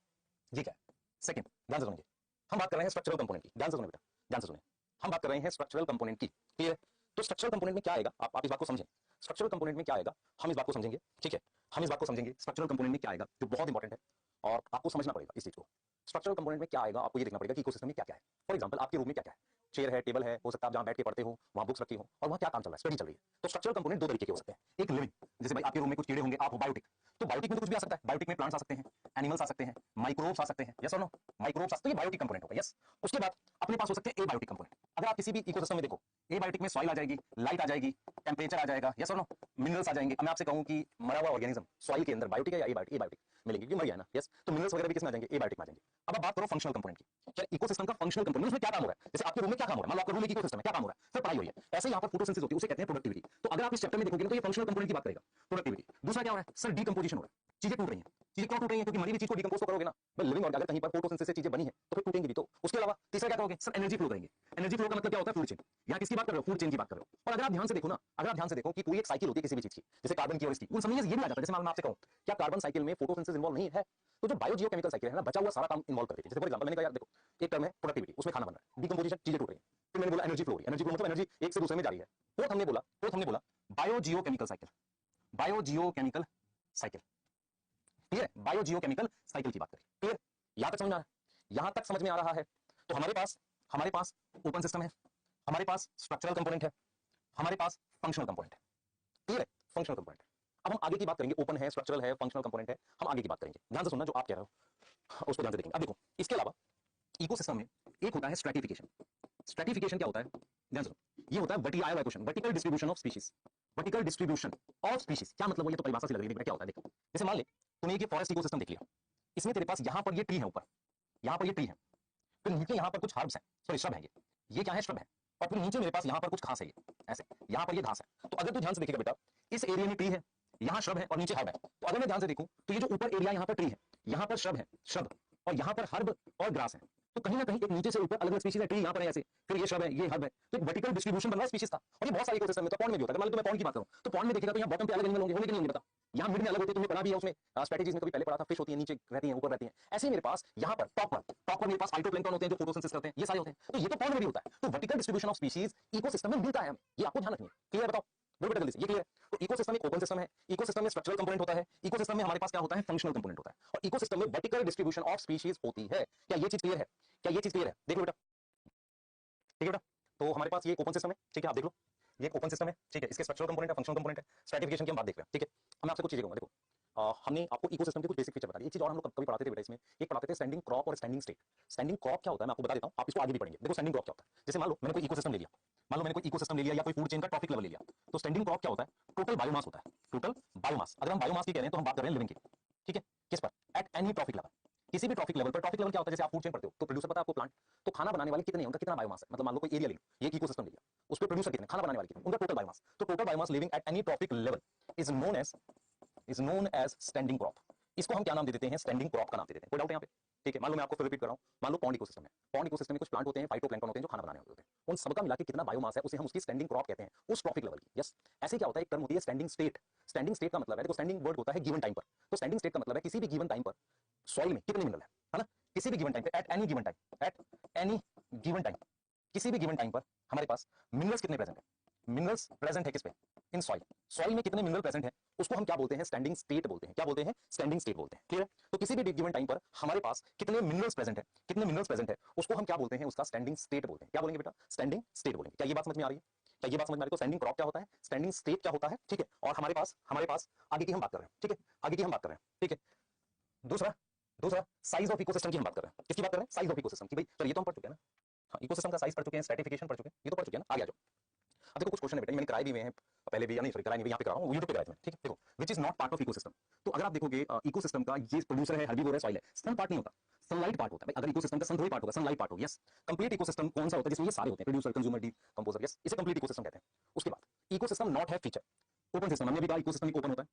ये क्या है? सेकंड, ध्यान से सुनिए, हम बात कर रहे हैं स्ट्रक्चरल कंपोनेंट की। ध्यान से सुनिए बेटा, ध्यान से सुनिए, हम बात कर रहे हैं स्ट्रक्चरल कंपोनेंट की। क्लियर है? तो स्ट्रक्चरल कंपोनेंट में क्या आएगा, आप इस बात को समझें। स्ट्रक्चरल कंपोनेंट में क्या आएगा, हम इस बात को समझेंगे। ठीक है, हम इस बात को समझेंगे स्ट्रक्चरल कंपोनेंट में क्या आएगा, जो बहुत इंपॉर्टेंट है और आपको समझना पड़ेगा इस चीज को। स्ट्रक्चरल कंपोनेंट में क्या आएगा, आपको ये देखना पड़ेगा कि इकोसिस्टम में क्या क्या है। फॉर एग्जांपल, आपके रूम में क्या क्या है? चेयर है, टेबल है, हो सकता है आप जहां बैठ के पढ़ते हो वहां बुक्स रखी हो और वहां क्या काम चल रहा है, स्टडी चल रही है। तो स्ट्रक्चरल कंपोनेंट दो तरीके के हो सकते हैं। एक लिविंग, जैसे भाई आपके रूम में कुछ कीड़े होंगे, आप हो बायोटिक, तो बायोटिक में तो कुछ भी आ सकता है। बायोटिक में प्लांट्स आ सकते हैं, एनिमल्स आ सकते हैं, माइक्रोब्स आ सकते हैं। यस और नो? माइक्रोब्स, तो ये बायोटिक कंपोनेंट होगा। यस, उसके बाद अपने पास हो सकते हैं एबायोटिक कंपोनेंट। अगर आप किसी भी इकोसिस्टम में देखो, एबायोटिक में सॉइल आ जाएगी, लाइट आ जाएगी, टेम्परेचर आ जाएगा। यस और नो? मिनरल्स आ जाएंगे। अब मैं आपसे कहूं कि मरा हुआ ऑर्गेनिज्म सॉइल के अंदर बायोटिक है या एबायोटिक? एबायोटिक मिलेंगे क्योंकि मर गया ना। यस, तो मिनरल्स वगैरह भी किसमें आ जाएंगे? एबायोटिक में आ जाएंगे। अब आप बात करो फंक्शनल कंपोनेंट की। क्या इकोसिस्टम का फंक्शनल कंपोनेंट उसमें क्या काम हो रहा है? जैसे आपके रूम में क्या काम हो रहा है, मान लो आपका रूम में इकोसिस्टम है, क्या काम हो रहा है? सर पढ़ाई हो रही है। ऐसे यहाँ पर फोटोसिंथेसिस होती है, उसे कहते हैं प्रोडक्टिविटी। तो अगर आप इस चैप्टर में देखोगे तो ये फंक्शनल कंपोनेंट की बात करेगा, प्रोडक्टिविटी। दूसरा क्या हो रहा है? सर डिकम्पोजिशन हो रहा है, चीजें टूट रही हैं। चीजें क्यों टूट रही हैं? क्योंकि मरी हुई चीज को डिकम्पोज तो करोगे ना भाई, लिविंग ऑर्गन। अगर कहीं पर फोटोसिंथेसिस से चीजें बनी है तो फिर टूटेंगी भी। तो उसके अलावा तीसरा क्या करोगे? सर एनर्जी फ्लो करेंगे। एनर्जी फ्लो का मतलब क्या होता है? Food chain. यहाँ किसकी बात कर रहे हो? फूड चेन की बात कर रहे हो। और अगर आप ध्यान से देखो ना, अगर आप ध्यान से देखो कि पूरी एक साइकिल होती है किसी भी चीज की, जैसे कार्बन की और इसकी, उन सब में ये भी आ जाता है। जैसे मैं आपसे कहूं, क्या कार्बन साइकिल में फोटोसिंथेसिस इन्वॉल्व नहीं है? तो जो बायोजियोकेमिकल साइकिल है ना, बचा हुआ सारा काम इन्वॉल्व करती है। जैसे फॉर एग्जांपल मैंने कहा यार देखो, एक टर्म है प्रोडक्टिविटी, उसमें खाना बन रहा है, डिकम्पोजिशन, चीजें टूट रही है। फिर मैंने बोला एनर्जी फ्लो हो रही है। एनर्जी फ्लो मतलब एनर्जी एक से दूसरे में जा रही है। फोर्थ हमने बोला biogeochemical cycle. Biogeochemical cycle, clear है? बायोजियोकेमिकल साइकिल की बात करें। क्लियर? यहां तक समझ में आ रहा है? यहां तक समझ में आ रहा है? तो हमारे पास ओपन सिस्टम है, हमारे पास स्ट्रक्चरल कंपोनेंट है, हमारे पास फंक्शनल कंपोनेंट है। क्लियर है? Functional component. अब हम आगे की बात करेंगे। ओपन है, स्ट्रक्चरल है, फंक्शनल कंपोनेंट है, हम आगे की बात करेंगे। ध्यान से सुनना, जो आप कह रहे हो उसको ध्यान से देखेंगे। अब देखो, इसके अलावा इकोसिस्टम में एक होता है स्ट्रैटिफिकेशन। स्ट्रैटिफिकेशन क्या होता है? ध्यान से सुनो, ये होता है vertical distribution of species. Vertical distribution of species क्या मतलब? वो ये तो परिभाषा सी लग रही है, क्या होता है देखो। जैसे मान ले तूने ये फॉरेस्ट इकोसिस्टम देख लिया, इसमें तेरे पास यहां पर ये ट्री है, ऊपर यहां पर ये ट्री है, फिर नीचे यहां पर कुछ हर्ब्स हैं, सॉरी श्रब है, ये क्या है? श्रब है। और फिर नीचे मेरे पास यहां पर कुछ घास है, ये ऐसे यहां पर ये घास है। तो अगर तू ध्यान से देखेगा बेटा, इस एरिया में ट्री है, यहां श्रब है और नीचे हर्ब है। तो अगर मैं ध्यान से देखूं तो ये जो ऊपर एरिया यहां पर ट्री है, यहां पर श्रब है, श्रब, और यहां पर हर्ब और ग्रास है। तो कहीं ना कहीं एक नीचे से ऊपर अलग अलग स्पीशीज है। ट्री यहां पर है ऐसे, फिर ये श्रब है, ये हर्ब है। तो एक वर्टिकल डिस्ट्रीब्यूशन बन रहा है स्पीशीज का। और ये बहुत सारे इकोसिस्टम में, तो पॉन्ड में भी होता है। मान लो तो मैं पॉन्ड की बात करूं, तो पॉन्ड में देखिएगा तो यहाँ बॉटम पे अलग एनिमल होंगे, होंगे कि नहीं होंगे बता? यहाँ मिड में अलग होते हैं, तुमने पढ़ा भी है उसमें स्ट्रेटेजीज में, कभी पहले पढ़ा था। फिश होती है, नीचे रहती है, ऊपर रहती है। ऐसे ही मेरे पास यहाँ पर टॉप पर मेरे पास फाइटोप्लैंक्टन होते हैं जो फोटोसिंथेसिस करते हैं, ये सारे होते हैं। तो ये तो पॉन्ड में भी होता है। तो vertical distribution of species ecosystem में मिलता है, ये आपको ध्यान रखनी है। क्लियर? बताओ बिल्कुल जल्दी से, ये क्लियर है? तो इकोसिस्टम एक ओपन सिस्टम है, इकोसिस्टम में स्ट्रक्चरल कंपोनेंट होता है, इकोसिस्टम में हमारे पास क्या होता है? फंक्शनल कंपोनेंट होता है, और इकोसिस्टम में वर्टिकल डिस्ट्रीब्यूशन ऑफ स्पीशीज होती है। क्या ये चीज क्लियर है? क्या ये चीज क्लियर है? देख लो बेटा, ठीक है बेटा। तो हमारे पास ये ओपन सिस्टम है, ठीक है, आप देख लो, ये ओपन सिस्टम है, ठीक है। इसके स्ट्रक्चरल कंपोनेंट है, फंक्शनल कंपोनेंट है, स्ट्रैटिफिकेशन की हम बात देख रहे हैं, ठीक है। अब मैं आपसे कुछ चीजें कहूंगा। देखो, हमने आपको इकोसिस्टम के कुछ बेसिक फीचर बता दिए। एक चीज और हम लोग कभी पढ़ाते थे बेटा, इसमें एक पढ़ाते थे स्टैंडिंग क्रॉप और स्टैंडिंग स्टेट। स्टैंडिंग क्रॉप क्या होता है मैं आपको बता देता हूं, आप इसको आगे भी पढ़ेंगे। देखो स्टैंडिंग क्रॉप क्या होता है, जैसे मान लो मैंने कोई इकोसिस्टम ले लिया, मान लो मैंने कोई इकोसिस्टम ले लिया या कोई फूड चेन का ट्रॉफिक लेवल ले लिया। तो स्टैंडिंग क्रॉप क्या होता है? टोटल बायोमास होता है, टोटल बायोमास। अगर हम बायोमास की कह रहे हैं तो हम बात कर रहे हैं लिविंग की, ठीक है। किस पर? एट एनी ट्रॉफिक लेवल, किसी भी ट्रॉफिक लेवल पर। ट्रॉफिक लेवल क्या होता है? जैसे आप फूड चेन पढ़ते हो तो प्रोड्यूसर पता है आपको, प्लांट, तो खाना बनाने वाले कितने हैं, उनका कितना बायोमास है। मतलब मान लो कोई एरिया ले लो, ये इकोसिस्टम ले लिया, उस पे प्रोड्यूसर कितने, खाना बनाने वाले कितने, उनका टोटल बायोमास। तो total biomass living at any trophic level is known as standing crop. इसको हम क्या नाम दे देते हैं? स्टैंडिंग क्रॉप का नाम दे देते हैं। कोई डाउट है यहाँ पे? ठीक है, मान लो मैं आपको फिर रिपीट कर रहा हूं, मान लो पॉन्ड इकोसिस्टम है। पॉन्ड इकोसिस्टम में कुछ प्लांट होते हैं, फाइटोप्लैंक्टन होते हैं जो खाना बनाने वाले होते हैं। उन सबका मिला के कितना बायोमास है, उसे हम उसकी स्टैंडिंग क्रॉप कहते हैं, उस ट्रॉफिक लेवल की। यस, ऐसे क्या होता है, एक टर्म होती है स्टैंडिंग स्टेट। स्टैंडिंग स्टेट का मतलब है, देखो स्टैंडिंग वर्ड होता है गिवन टाइम पर, तो स्टैंडिंग स्टेट का मतलब है किसी भी गिवन टाइम पर सॉइल में कितने मिनरल है ना, किसी भी गिवन टाइम पे, at any given time, at any given time, किसी भी गिवन टाइम पर हमारे पास मिनरल्स कितने प्रेजेंट है। मिनरल्स प्रेजेंट है किस पे? In soil. सॉइल में कितने मिनरल प्रेजेंट है उसको हम क्या बोलते हैं? स्टैंडिंग स्टेट बोलते हैं। क्या बोलते हैं? स्टैंडिंग स्टेट बोलते हैं। क्लियर है? तो किसी भी गिवन टाइम पर हमारे पास कितने मिनरल्स प्रेजेंट है, कितने मिनरल्स प्रेजेंट है, उसको हम क्या बोलते हैं? उसका स्टैंडिंग स्टेट बोलते हैं। क्या बोलेंगे बेटा? स्टैंडिंग स्टेट बोलेंगे। क्या ये बात समझ में आ रही है? क्या ये बात समझ में आ रही है? तो स्टैंडिंग क्रॉप क्या होता है, स्टैंडिंग स्टेट क्या होता है, ठीक है। और हमारे पास आगे की हम बात कर रहे हैं, ठीक है, आगे की हम बात कर रहे हैं, ठीक है। दूसरा दूसरा साइज ऑफ इकोसिस्टम की हम बात कर रहे हैं। किसकी बात कर रहे हैं? साइज ऑफ इकोसिस्टम की। भाई चलो ये तो हम पढ़ चुके हैं ना, हाँ, इकोसिस्टम का साइज पढ़ चुके हैं, स्ट्रैटिफिकेशन पढ़ चुके हैं, ये तो पढ़ चुके हैं ना। आगे आ जाओ। अब देखो कुछ क्वेश्चन है बेटा, मैंने कराए भी हुए हैं पहले भी, या नहीं सॉरी कराए नहीं, यहाँ पे करा रहा हूँ, यूट्यूब पे कराए थे, ठीक है। देखो, which is not part of ecosystem. तो अगर आप देखोगे इकोसिस्टम का ये प्रोड्यूसर है, हर्बीवोर है, सॉइल है, सन पार्ट नहीं होता, सनलाइट पार्ट होता है। अगर इकोसिस्टम का सन पार्ट होगा, सनलाइट पार्ट होगा। यस, कंप्लीट इकोसिस्टम कौन सा होता है? जिसमें ये सारे होते हैं, प्रोड्यूसर, कंज्यूमर, डिकंपोजर। यस, इसे कंप्लीट इकोसिस्टम कहते हैं। उसके बाद इकोसिस्टम नॉट है फीचर। ओपन सिस्टम, हमने भी कहा इकोसिस्टम ओपन होता है,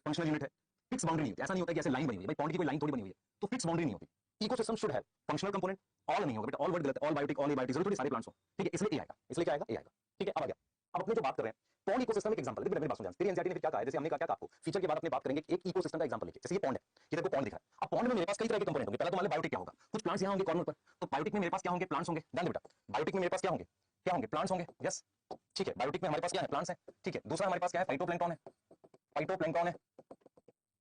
फंक्शनल यूनिट है, फिक्स बाउंड्री नहीं होती, ऐसा नहीं होता कि ऐसे लाइन बनी हुई है, भाई पॉन्ड की कोई लाइन थोड़ी बनी हुई है, तो फिक्स बाउंड्री नहीं होती। Ecosystem should have functional component, all नहीं होगा बेटा, ऑल वर्ड गलत है, ऑल बायोटिक, ऑल एबायोटिक, जरूरी सारे प्लांट्स हो, ठीक है, इसलिए ए आएगा, इसलिए क्या आएगा, ए आएगा, ठीक है। अब आ गया, अब अपने जो बात कर रहे हैं पॉन्ड इकोसिस्टम एक एग्जांपल, देखो मेरी बात सुन, तेरी एनसीईआरटी ने फिर क्या कहा है, जैसे हमने कहा क्या आपको फीचर के बाद अपने बात करेंगे, एक इकोसिस्टम का एग्जांपल लेके, जैसे ये पॉन्ड है, ये देखो पॉन्ड दिख रहा है, अब पॉन्ड में मेरे पास कई तरह के कंपोनेंट होंगे, पहला तो मान लो बायोटिक क्या होगा, कुछ प्लांट्स यहाँ होंगे कॉर्नर पर, तो बायोटिक में मेरे पास क्या होंगे, प्लांट्स होंगे, ध्यान दे बेटा, बायोटिक में मेरे पास क्या होंगे, क्या होंगे, प्लांट्स होंगे, यस, ठीक है, बायोटिक में हमारे पास क्या है, प्लांट्स है, ठीक है। दूसरा हमारे पास क्या है, फाइटोप्लैंक्टन है, फाइटोप्लैंक्टन है,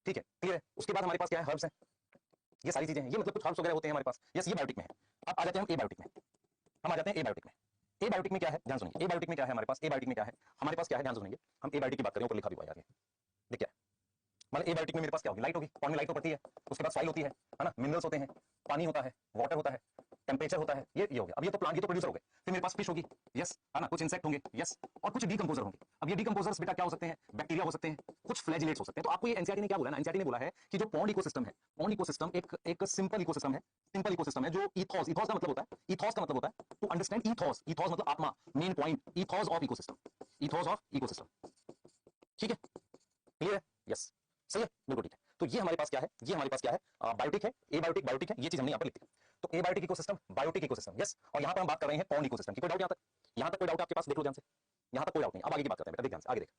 ठीक है, क्लियर है। उसके बाद हमारे पास क्या है, हर्ब्स है, ये सारी चीजें हैं, ये मतलब कुछ हर्ब्स वगैरह होते हैं हमारे पास, यस, ये बायोटिक में है। अब आ जाते हैं हम ए बायोटिक में, हम आ जाते हैं ए बायोटिक में। ए बायोटिक में क्या है, ध्यान सुनिए, ए बायोटिक में क्या है हमारे पास, ए बायोटिक में क्या है हमारे पास, क्या है ध्यान सुनिए, हम ए बायोटिक की बात करें, ऊपर लिखा भी हुआ है यार, ये क्या है, मतलब ए बायोटिक में मेरे पास क्या होगी, लाइट होगी, पॉन्ड में लाइट तो पड़ती है, उसके बाद सॉइल होती है ना, मिनरल्स होते हैं, पानी होता है, वाटर होता है, टेम्परेचर होता है, ये हो गया। अब ये तो प्लांट, ये तो प्रोड्यूसर हो गए, फिर मेरे पास फिश होगी, यस, है ना, कुछ इंसेक्ट होंगे, यस, और कुछ डीकंपोजर होंगे। अब ये डीकंपोजर्स बेटा क्या हो सकते हैं, बैक्टीरिया हो सकते हैं, कुछ फ्लैजिलेट्स हो सकते हैं। तो आपको ये एनसीईआरटी ने क्या बोला ना, एनसीईआरटी ने बोला है कि जो पॉन्ड इकोसिस्टम है, पॉन्ड इकोसिस्टम एक सिंपल इकोसिस्टम है, सिंपल इकोसिस्टम है, जो ईथॉस, ईथॉस का मतलब होता है, ईथॉस का मतलब होता है टू अंडरस्टैंड ईथॉस, ईथॉस मतलब आत्मा, main point, ईथॉस of ecosystem, ईथॉस of ecosystem, ठीक है, क्लियर है, यस, सही है, बिल्कुल ठीक है। तो ये हमारे पास क्या है, ये हमारे पास क्या है, बायोटिक है, ए बायोटिक, बायोटिक है, ये चीज हमने यहाँ पर लिखी है। तो a biotic ecosystem, biotic ecosystem, yes, और यहाँ पर हम बात कर रहे हैं पॉन्ड इकोसिस्टम की। कोई डाउट यहाँ तक, यहाँ तक कोई डाउट आपके पास, देख लो ध्यान से, यहाँ तक कोई डाउट नहीं। अब आगे की बात करते हैं बेटा, देख ध्यान से, आगे देख,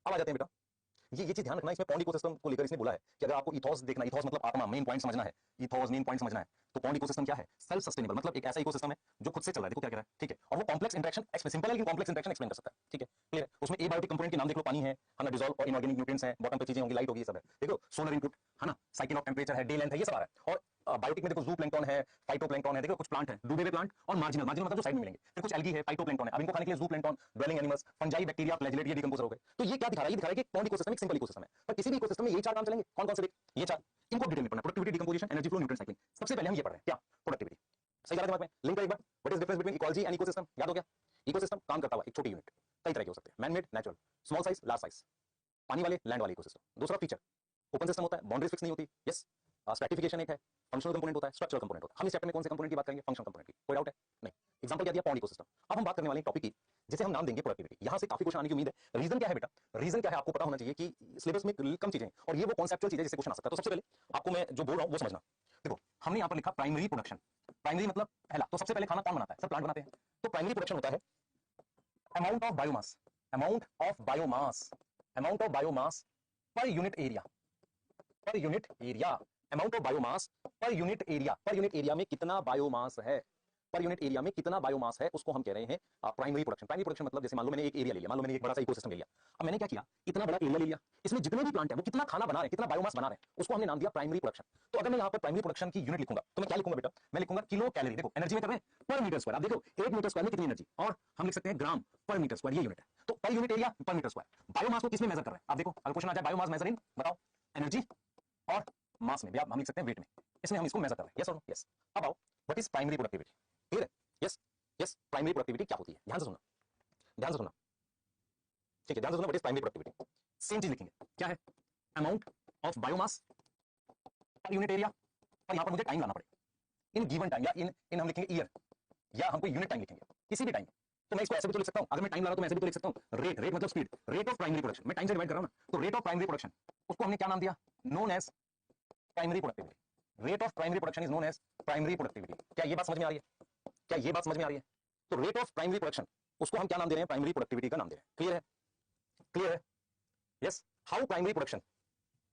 अब आ जाते हैं बेटा, ये चीज ध्यान रखना, इसमें पॉन्ड इकोसिस्टम को लेकर इसने बोला है कि अगर आपको इथॉस देखना, इथॉस मतलब आत्मा, मेन पॉइंट समझना है, इथॉस मेन पॉइंट समझना है, तो पॉन्ड इकोसिस्टम क्या है, सेल्फ सस्टेनेबल, मतलब एक ऐसा इकोसिस्टम है जो खुद से चल रहा है, देखो क्या कह रहा है, ठीक है, और वो कॉम्प्लेक्स इंटरेक्शन, सिंपल है लेकिन कॉम्प्लेक्स इंटरेक्शन एक्सप्लेन कर सकता है, ठीक है, क्लियर है। उसमें ए बायोटिक कंपोनेंट के नाम देख लो, पानी है ना, डिसॉल्व और इनऑर्गेनिक न्यूट्रिएंट्स हैं, बॉटम पे चीजें होंगी, लाइट होगी, ये सब है, देखो सोलर इनपुट है ना, साइकिल ऑफ टेंपरेचर है, डे लेंथ है, ये सब आ रहा है। और बायोटिक में देखो जू प्लैंक्टन है, फाइटोप्लैंक्टन है, देखो कुछ प्लांट है, डूबे हुए प्लांट, और मार्जिनल, मार्जिनल मतलब जो साइड में मिलेंगे, फिर कुछ एल्गी है, फाइटोप्लैंक्टन है, अब इनको खाने के लिए जू plankton, dwelling animals, fungi, bacteria, flagellate, ये डिकंपोजर हो गए। तो ये क्या दिखा रहा है, ये दिखा रहा है कि पॉन्ड इकोसिस्टम एक सिंपल इकोसिस्टम है, पर किसी भी इकोसिस्टम में ये चार काम चलेंगे, कौन कौन से, ये चार, इनको डिटेल में पढ़ना, productivity, decomposition, energy flow, nutrient cycling. सबसे पहले हम ये पढ़ रहे हैं क्या, प्रोडक्टिविटी, सही जा रहा है दिमाग में, लिंक कर एक बार, what is difference between ecology and ecosystem, याद हो गया, इकोसिस्टम काम करता हुआ एक छोटी यूनिट, कई तरह के हो सकते हैं, man made, natural, small size, large size, पानी वाले, लैंड वाले इकोसिस्टम। दूसरा फीचर, ओपन सिस्टम होता है, बाउंड्रीज फिक्स नहीं होती, यस, स्ट्रैटिफिकेशन एक है, फंक्शनल कंपोनेंट होता है, स्ट्रक्चरल कंपोनेंट होता है। हम इस चैप्टर में कौन से कंपोनेंट की बात करेंगे, फंक्शनल कंपोनेंट की, कोई डाउट है नहीं। एग्जांपल क्या दिया, पॉन्ड इकोसिस्टम। अब हम बात करने वाले हैं टॉपिक की, जिसे हम नाम देंगे प्रोडक्टिविटी। यहां से काफी क्वेश्चन आने की उम्मीद है। रीजन क्या है बेटा, रीजन क्या है आपको पता होना चाहिए कि सिलेबस में कम चीजें और ये वो कॉन्सेप्चुअल चीजें जिससे क्वेश्चन आ सकता है। तो सबसे पहले आपको मैं जो बोल रहा हूं वो समझना। देखो हमने यहां पर लिखा प्राइमरी प्रोडक्शन, प्राइमरी मतलब पहला, तो सबसे पहले खाना कौन बनाता है, सब प्लांट बनाते हैं। तो प्राइमरी प्रोडक्शन होता है amount of biomass, amount of biomass, amount of biomass per unit area, per unit area, amount of biomass per unit area, per unit area में कितना बायोमास है, पर यूनिट एरिया में कितना बायोमास है, उसको हम कह रहे हैं प्राइमरी प्रोडक्शन। प्राइमरी प्रोडक्शन मतलब जैसे मान लो मैंने एक एरिया ले लिया, मान लो मैंने एक बड़ा सा इकोसिस्टम ले लिया, अब मैंने क्या किया, इतना बड़ा एरिया ले लिया, इसमें जितने भी प्लांट है वो कितना खाना बना रहे हैं, कितना बायोमास बना रहे हैं, उसको हमने नाम दिया प्राइमरी प्रोडक्शन। तो अगर मैं यहाँ पर प्राइमरी प्रोडक्शन की यूनिट लिखूंगा तो मैं क्या लिखूंगा बेटा, मैं लिखूंगा किलो कैलोरी, देखो एनर्जी में कर रहे हैं पर मीटर स्क्वायर। आप देखो 1 मीटर स्क्वायर में कितनी एनर्जी, और हम लिख सकते हैं ग्राम पर मीटर स्क्वायर, ये यूनिट है। तो पर यूनिट एरिया पर मीटर स्क्वायर। बायोमास को किसमें मेजर कर रहे हैं, आप देखो अगर क्वेश्चन आ जाए बायोमास मेजर इन, बताओ एनर्जी और मास में भी, आप हम लिख सकते हैं वेट में, इसमें हम इसको मेजर कर रहे हैं, यस और नो, यस। अब आओ what is primary productivity, clear है, यस यस। प्राइमरी प्रोडक्टिविटी क्या होती है, ध्यान से सुनना, ध्यान से सुनना, ठीक है, ध्यान से सुनना। What is primary productivity, same चीज लिखेंगे, क्या है, amount of biomass per unit area, और यहां पर मुझे टाइम लाना पड़ेगा, इन गिवन टाइम, या इन हम लिखेंगे ईयर, या हम कोई यूनिट टाइम लिखेंगे, किसी भी टाइम। तो मैं इसको ऐसे भी तो लिख सकता हूं, अगर मैं टाइम ला रहा हूं तो मैं ऐसे भी तो लिख सकता हूं, रेट, रेट मतलब speed, rate of primary production, मैं टाइम से डिवाइड कर रहा हूं ना, तो रेट ऑफ प्राइमरी प्रोडक्शन, उसको हमने क्या नाम दिया, known as primary productivity. Rate of primary production is known as primary productivity. क्या ये बात समझ में आ रही है, क्या ये बात समझ में आ रही है। तो रेट ऑफ प्राइमरी प्रोडक्शन, उसको हम क्या नाम दे रहे हैं, प्राइमरी प्रोडक्टिविटी का नाम दे रहे हैं, क्लियर है, क्लियर है, yes. How primary production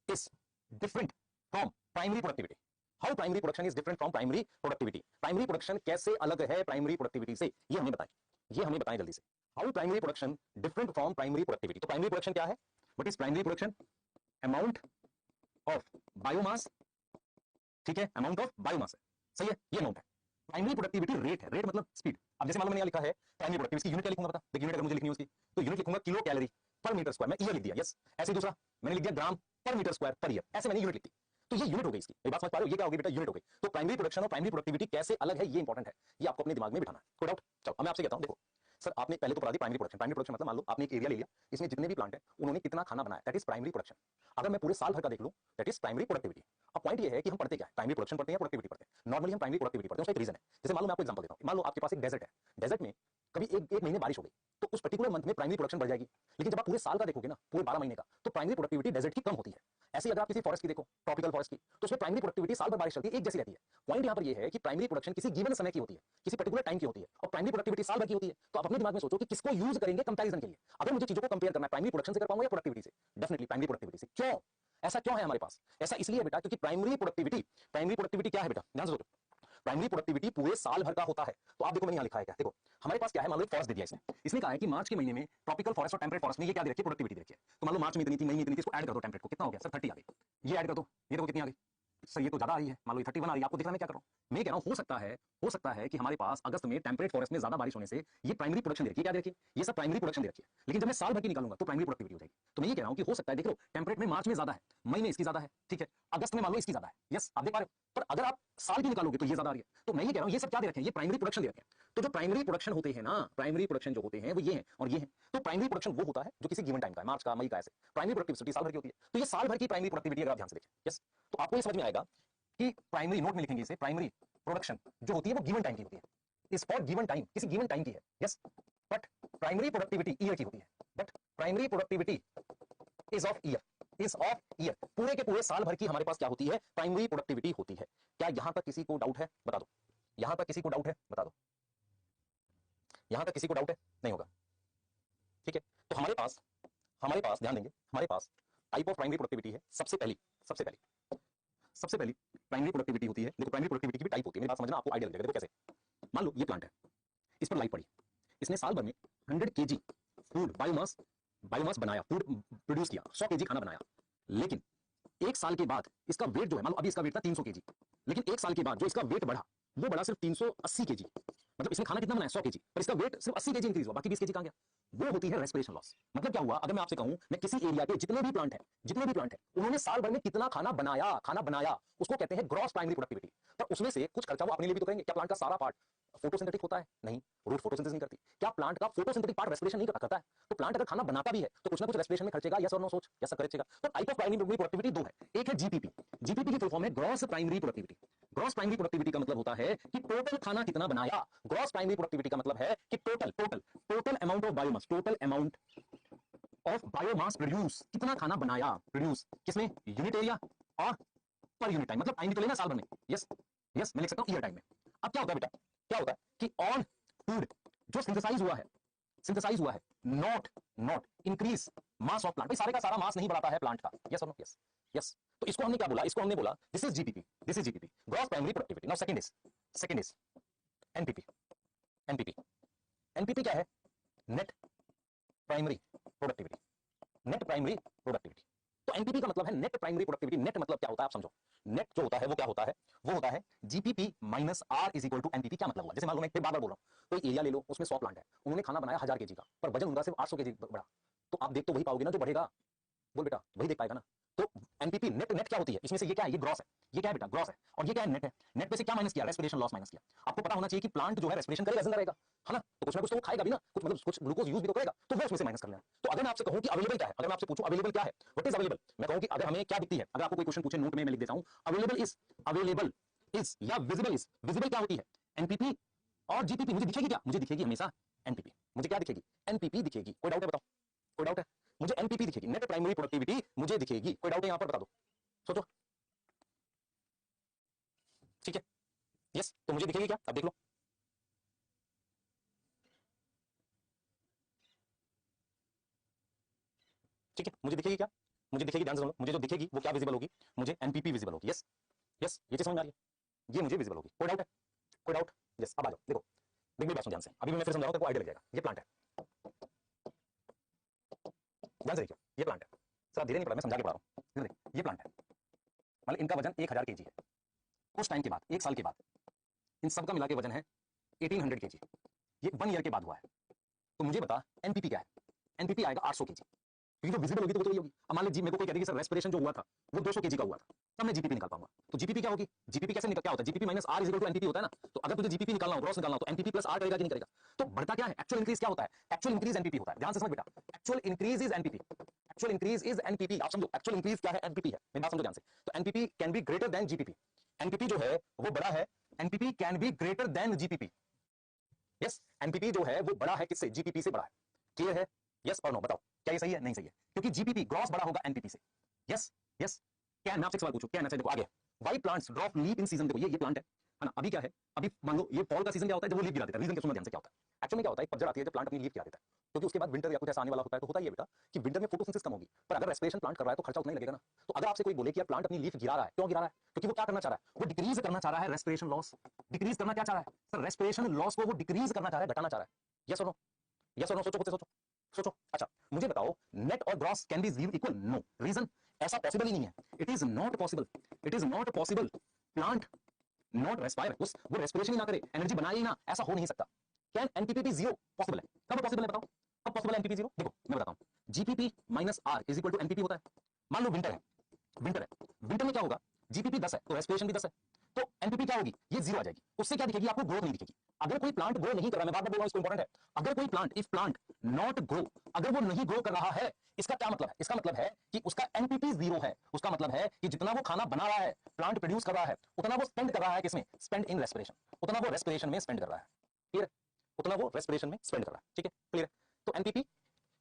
is different from primary productivity, how primary production is different from primary productivity, primary production कैसे अलग है प्राइमरी प्रोडक्टिविटी से, ये हमें बताएं, ये हमें बताएं जल्दी से। How primary production different from primary productivity. तो प्राइमरी प्रोडक्शन क्या है, what is primary production, amount of biomass, ठीक है, अमाउंट ऑफ बायोमास है, सही है, ये अमाउंट है। प्राइमरी प्रोडक्टिविटी रेट है, रेट मतलब स्पीड। अब जैसे मान लो मैंने लिखा है प्राइमरी प्रोडक्टिविटी, इसकी यूनिट क्या लिखूंगा, बता देख, यूनिट अगर मुझे लिखनी है उसकी, तो यूनिट लिखूंगा किलो कैलोरी पर मीटर स्क्वायर, मैं ईयर लिख दिया, यस। ऐसे दूसरा मैंने लिख दिया ग्राम पर मीटर स्क्वायर पर ईयर, ऐसे मैंने यूनिट लिख दी, तो ये यूनिट हो गई इसकी, ये बात समझ पा रहे हो, ये क्या हो गई बेटा, यूनिट हो गई। तो प्राइमरी प्रोडक्शन और प्राइमरी प्रोडक्टिविटी कैसे अलग है, ये इंपॉर्टेंट है, ये आपको अपने दिमाग में बिठाना है, कोई डाउट। चलो अब मैं आपसे कहता हूं, देखो सर आपने पहले तो पढ़ा the primary production, primary production मतलब मान लो आपने एक एरिया ले लिया, इसमें जितने भी प्लांट है उन्होंने कितना खाना बनाया, दैट इज प्राइमरी प्रोडक्शन। अगर मैं पूरे साल भर का देख लूं, दैट इज प्राइमरी प्रोडक्टिविटी। अब पॉइंट ये है कि हम पढ़ते क्या है, प्राइमरी प्रोडक्शन पढ़ते हैं या प्रोडक्टिविटी पढ़ते हैं। नॉर्मली हम प्राइमरी प्रोडक्टिविटी पढ़ते हैं, उसका एक रीजन है। जैसे मान लो मैं आपको एग्जांपल देता हूं, मान लो आपके पास एक डेजर्ट है, डेजर्ट में कभी एक महीने बारिश हो गई, तो उस पर्टिकुलर मंथ में प्राइमरी प्रोडक्शन बढ़ जाएगी, लेकिन जब आप पूरे साल का देखोगे ना, पूरे 12 महीने का, तो प्राइमरी प्रोडक्टिविटी डेजर्ट की कम होती है। ऐसे अगर आप किसी फॉरेस्ट की देखो, ट्रॉपिकल फॉरेस्ट की, तो उसमें प्राइमरी प्रोडक्टिविटी साल भर बारिश चलती है, एक जैसी रहती है। पॉइंट यहां पर ये है कि प्राइमरी प्रोडक्शन किसी गिवन समय की होती है, किसी पर्टिकुलर टाइम की होती है, और प्राइमरी प्रोडक्टिविटी साल भर की होती है। तो आप अपने दिमाग में सोचो कि किसको यूज करेंगे कंपैरिजन के लिए। अगर मुझे चीजों को कंपेयर करना है, प्राइमरी प्रोडक्शन से कर पाऊंगा या प्रोडक्टिविटी से? डेफिनेटली प्राइमरी प्रोडक्टिविटी से। क्यों? ऐसा क्यों है हमारे पास? ऐसा इसलिए है बेटा क्योंकि प्राइमरी प्रोडक्टिविटी क्या है बेटा, ध्यान से सोचो। प्राइमरी प्रोडक्टिविटी पूरे साल भर का होता है। तो आप देखो मैंने यहां लिखा है क्या, देखो हमारे पास क्या है, मान लो एक फॉरेस्ट दे दिया इसने कहा है कि मार्च के महीने में ट्रॉपिकल फॉरेस्ट और टेम्परेट फॉरेस्ट में ये क्या दे रखी है, प्रोडक्टिविटी दे रखी है। तो मान लो मार्च में इतनी थी, मई में इतनी थी, इसको ऐड कर दो टेम्परेट को, कितना हो गया सर? 30 आ गई। ये ऐड कर दो, ये देखो कितनी आ गई सर, ये तो ज्यादा आ रही है, मान लो 31 आ रही है। आपको दिख रहा है मैं क्या कर रहा हूं? मैं कह रहा हूं हो सकता है कि हमारे पास अगस्त में टेम्परेट फॉरेस्ट में ज्यादा बारिश होने से ये प्राइमरी प्रोडक्शन दे रखी है, क्या दे रखी है, ये सब प्राइमरी प्रोडक्शन दे रखी है। लेकिन जब मैं साल भर की निकालूंगा तो प्राइमरी प्रोडक्टिविटी हो जाएगी। तो मैं ये कह रहा हूं कि हो सकता है, देख लो टेम्परेट में मार्च में ज्यादा है, मई में इसकी ज्यादा है, ठीक है, अगस्त में मान लो इसकी ज्यादा है, यस आप देख पा रहे हो। पर अगर आप साल की निकालोगे तो ये ज्यादा आ रही है। तो मैं ये कह रहा हूं ये सब क्या दे रखे हैं, ये प्राइमरी प्रोडक्शन दे रखे हैं। तो जो प्राइमरी प्रोडक्शन होते हैं ना, प्राइमरी प्रोडक्शन जो होते हैं वो ये हैं और ये हैं। तो प्राइमरी प्रोडक्शन वो होता है जो किसी गिवन टाइम का है, मार्च का, मई का, ऐसे। प्राइमरी प्रोडक्टिविटी साल भर की होती है। तो ये साल भर की प्राइमरी प्रोडक्टिविटी अगर आप ध्यान से देखें, यस, तो आपको ये समझ में आएगा कि प्राइमरी, नोट में लिखेंगे इसे, प्राइमरी प्रोडक्शन जो होती है वो गिवन टाइम की होती है, इज फॉर गिवन टाइम, किसी गिवन टाइम की है, yes. But primary productivity year की होती है, but primary productivity is of year, is of year, पूरे के पूरे साल भर की हमारे पास क्या होती है, प्राइमरी प्रोडक्टिविटी होती है। क्या यहां तक किसी को डाउट है? बता दो। यहां तक किसी को डाउट है? बता दो। यहां तक किसी को डाउट है? नहीं होगा, ठीक है। तो हमारे पास ध्यान देंगे, हमारे पास टाइप ऑफ प्राइमरी प्रोडक्टिविटी है। सबसे पहली प्राइमरी प्रोडक्टिविटी होती है, देखो प्राइमरी प्रोडक्टिविटी की भी टाइप होती है, मेरी बात समझना, आपको आइडिया लग जाएगा। देखो कैसे, मान लो ये प्लांट है, इस पर लाइट पड़ी, इसने साल भर में 100 केजी फूड बायोमास बनाया, फूड प्रोड्यूस किया, 100 केजी खाना बनाया। लेकिन एक साल के बाद इसका वेट जो है, मान लो अभी इसका वेट था 300 केजी, लेकिन एक साल के बाद जो इसका वेट बढ़ा वो बढ़ा सिर्फ 380 केजी। मतलब इसने खाना कितना बनाया, 100 केजी, पर इसका वेट सिर्फ 80 केजी इंक्रीज हुआ, बाकी 20 केजी कहां गया? वो होती है रेस्पिरेशन लॉस। मतलब क्या हुआ, अगर मैं आपसे कहूं, मैं किसी एरिया के जितने भी प्लांट है उन्होंने साल भर में कितना खाना बनाया, उसको कहते हैं ग्रॉस प्राइमरी प्रोडक्टिविटी। पर उसमें से कुछ खर्चा वो अपने लिए भी तो करेंगे। क्या प्लांट का सारा पार्ट फोटोसिंथेटिक होता है? नहीं, रूट फोटोसिंथेसिस नहीं करती। क्या प्लांट का फोटोसिंथेटिक पार्ट रेस्पिरेशन नहीं करता है? तो प्लांट अगर खाना बनाता भी है तो कुछ ना कुछ रेस्पिरेशन में खर्चेगा, यस और नो, सोच, यस करेगा। तो टाइप ऑफ प्राइमरी प्रोडक्टिविटी दो है, एक है जीपीपी, जीपीपी की फुल फॉर्म है gross primary productivity. Gross primary productivity का मतलब होता है कि टोटल खाना कितना बनाया। ग्रॉस प्राइमरी प्रोडक्टिविटी का मतलब है कि total amount of biomass, total amount of biomass produce, कितना खाना बनाया, प्रोड्यूस किसमें, यूनिट एरिया और पर यूनिट टाइम, मतलब टाइम निकले ना साल भर में, यस मैं लिख सकता हूं ईयर टाइम में। अब क्या होता है बेटा, क्या होता है कि ऑन फूड जो सिंथेसाइज हुआ है not increase mass of plant. भाई सारे का सारा मास नहीं बढ़ाता है प्लांट का, यस और नो, यस। तो इसको हमने क्या बोला, इसको हमने बोला this is GPP, gross primary productivity. Now second is NPP क्या है, नेट प्राइमरी प्रोडक्टिविटी, तो एनपीपी का मतलब है नेट प्राइमरी प्रोडक्टिविटी। नेट मतलब क्या होता है आप समझो, नेट जो होता है वो क्या होता है, वो होता है GPP minus R is equal to NPP. क्या मतलब हुआ, जैसे मान लो मैं फिर बार-बार बोल रहा हूं, कोई एरिया ले लो, उसमें 100 प्लांट है, उन्होंने खाना बनाया 1000 केजी का, पर वजन उनका सिर्फ 800 केजी बढ़ा, तो आप देख तो वही पाओगे ना जो बढ़ेगा, बोल बेटा वही देख पाएगा ना। तो एनपीपी नेट क्या होती है, इसमें से ये क्या है, ये ग्रॉस है, ये क्या है बेटा, ग्रॉस है, और ये क्या है, नेट है। नेट में से क्या माइनस किया, रेस्पिरेशन लॉस माइनस किया। आपको पता होना चाहिए कि प्लांट जो है रेस्पिरेशन करेगा, जिंदा रहेगा, है ना, तो कुछ ना कुछ तो वो खाएगा भी ना, कुछ मतलब कुछ ग्लूकोज यूज भी तो करेगा, तो वो उसमें से माइनस करना है। तो अगर मैं आपसे कहूं कि अवेलेबल क्या है, अगर मैं आपसे पूछूं अवेलेबल क्या है, व्हाट इज अवेलेबल, मैं कहूं कि अगर हमें क्या दिखती है, अगर आपको कोई क्वेश्चन पूछे नोट में मैं लिख देता हूं अवेलेबल इज या विजिबल इज। विजिबल क्या होती है, एनपीपी और जीपीपी। मुझे दिखेगी क्या, मुझे दिखेगी हमेशा एनपीपी, मुझे क्या दिखेगी, एनपीपी दिखेगी। कोई डाउट है बताओ, कोई डाउट है, मुझे एनपीपी दिखेगी, नेट प्राइमरी प्रोडक्टिविटी मुझे दिखेगी। कोई डाउट है यहां पर, बता दो, सोचो, ठीक है, यस। तो मुझे दिखेगी क्या, अब देख लो, ठीक है, मुझे दिखेगी क्या, मुझे दिखेगी, ध्यान से सुनो, मुझे जो दिखेगी वो क्या विजिबल होगी, मुझे एनपीपी विजिबल होगी, यस ये चीज समझ में आ रही है, ये मुझे विजिबल होगी। कोई डाउट है, कोई डाउट, यस। अब आ जाओ, देखो देख मेरी बात सुन ध्यान से, अभी मैं फिर समझा रहा हूं, तेरे को आइडिया लग जाएगा। ये प्लांट है, ध्यान से देखियो, ये प्लांट है, सर धीरे नहीं पड़ा, मैं समझा के पढ़ा रहा हूं। ये प्लांट है, मतलब इनका वजन 1000 केजी है, कुछ टाइम के बाद, एक साल के बाद इन सबका मिला के वजन है 1800 केजी, ये 1 ईयर के बाद हुआ है। तो मुझे बता एनपीपी क्या है, एनपीपी आएगा 800 केजी, क्योंकि जो विजिबल होगी तो वो तो वही होगी। अब मान लीजिए मेरे को कोई कहता है कि सर रेस्पिरेशन जो हुआ था वो 200 केजी का हुआ था, तब मैं जीपीपी निकाल पाऊंगा। तो जीपीपी क्या होगी, जीपीपी कैसे निकल, क्या होता है, GPP minus R is equal to NPP होता है ना। तो अगर तुझे जीपीपी निकालना हो, ग्रॉस निकालना हो, तो एनपीपी प्लस आर करेगा कि नहीं करेगा। तो बढ़ता क्या है, एक्चुअल इंक्रीज क्या होता है, एक्चुअल इंक्रीज एनपीपी होता है। ध्यान से समझ बेटा, actual increase is NPP, actual increase is NPP. आप समझो एक्चुअल इंक्रीज क्या है, एनपीपी है, मेरी बात समझो ध्यान से। तो NPP can be greater than GPP, NPP जो है वो बड़ा है, NPP can be greater than GPP, yes. NPP जो है वो बड़ा है किससे, जीपीपी से बड़ा है। क्लियर है, यस और नो, बताओ क्या ये सही है, नहीं सही है, क्योंकि जीपीपी ग्रॉस बड़ा होगा एनपीपी से, यस यस कैन, मैं आपसे एक सवाल पूछूं, कैन, अच्छा देखो आगे, why plants drop leaf in season, देखो ये प्लांट है ना, अभी क्या है, अभी मान लो ये फॉल का सीजन क्या होता है, जब वो लीफ गिरा देता है, रीजन क्या, सुनना ध्यान से, क्या होता है एक्चुअली में, क्या होता है, एक पतझड़ आती है जब प्लांट अपनी लीफ गिरा देता है, क्योंकि उसके बाद विंटर या कुछ ऐसा आने वाला होता है, तो होता ही है बेटा कि विंटर में फोटोसिंथेसिस कम होगी, पर अगर रेस्पिरेशन प्लांट कर रहा है तो खर्चा उतना ही लगेगा ना। तो अगर आपसे कोई बोले कि यार प्लांट अपनी लीफ गिरा रहा है, क्यों गिरा रहा है, क्योंकि वो क्या करना चाह रहा है, वो डिक्रीज करना चाह रहा है रेस्पिरेशन लॉस, डिक्रीज करना क्या चाह रहा है सर, रेस्पिरेशन लॉस को वो डिक्रीज करना चाह रहा है, घटाना चाह रहा है, यस और नो, यस और नो, सोचो खुद से सोचो, सोचो। अच्छा मुझे बताओ, नेट और gross can be zero equal, no, reason ऐसा पॉसिबल ही नहीं है, it is not possible, it is not possible, plant not respire, वो रेस्पिरेशन ही ना करे, एनर्जी बनाए ही ना, ऐसा हो नहीं सकता। Can NPP be zero, possible है, कब पॉसिबल है बताओ, कब पॉसिबल है एनपीपी जीरो, देखो मैं बताता हूं, GPP minus R is equal to NPP होता है, मान लो विंटर है, विंटर है, विंटर में क्या होगा, जीपीपी 10 है तो रेस्पिरेशन भी 10 है, तो एनपीपी क्या होगी, ये जीरो आ जाएगी, उससे क्या दिखेगी आपको, ग्रोथ नहीं दिखेगी। अगर कोई प्लांट ग्रो नहीं कर रहा, मैं बार बार बोल रहा हूं, इसको इंपॉर्टेंट है, अगर कोई plant, if plant not grow, अगर वो नहीं ग्रो कर रहा है, इसका क्या मतलब है, इसका मतलब है कि उसका एनपीपी जीरो है, उसका मतलब है कि जितना वो खाना बना रहा है, प्लांट प्रोड्यूस कर रहा है, उतना वो स्पेंड कर रहा है किसमें, स्पेंड इन रेस्पिरेशन, उतना वो रेस्पिरेशन में स्पेंड कर रहा है, क्लियर, उतना वो रेस्पिरेशन में स्पेंड कर रहा है, ठीक है, क्लियर। तो NPP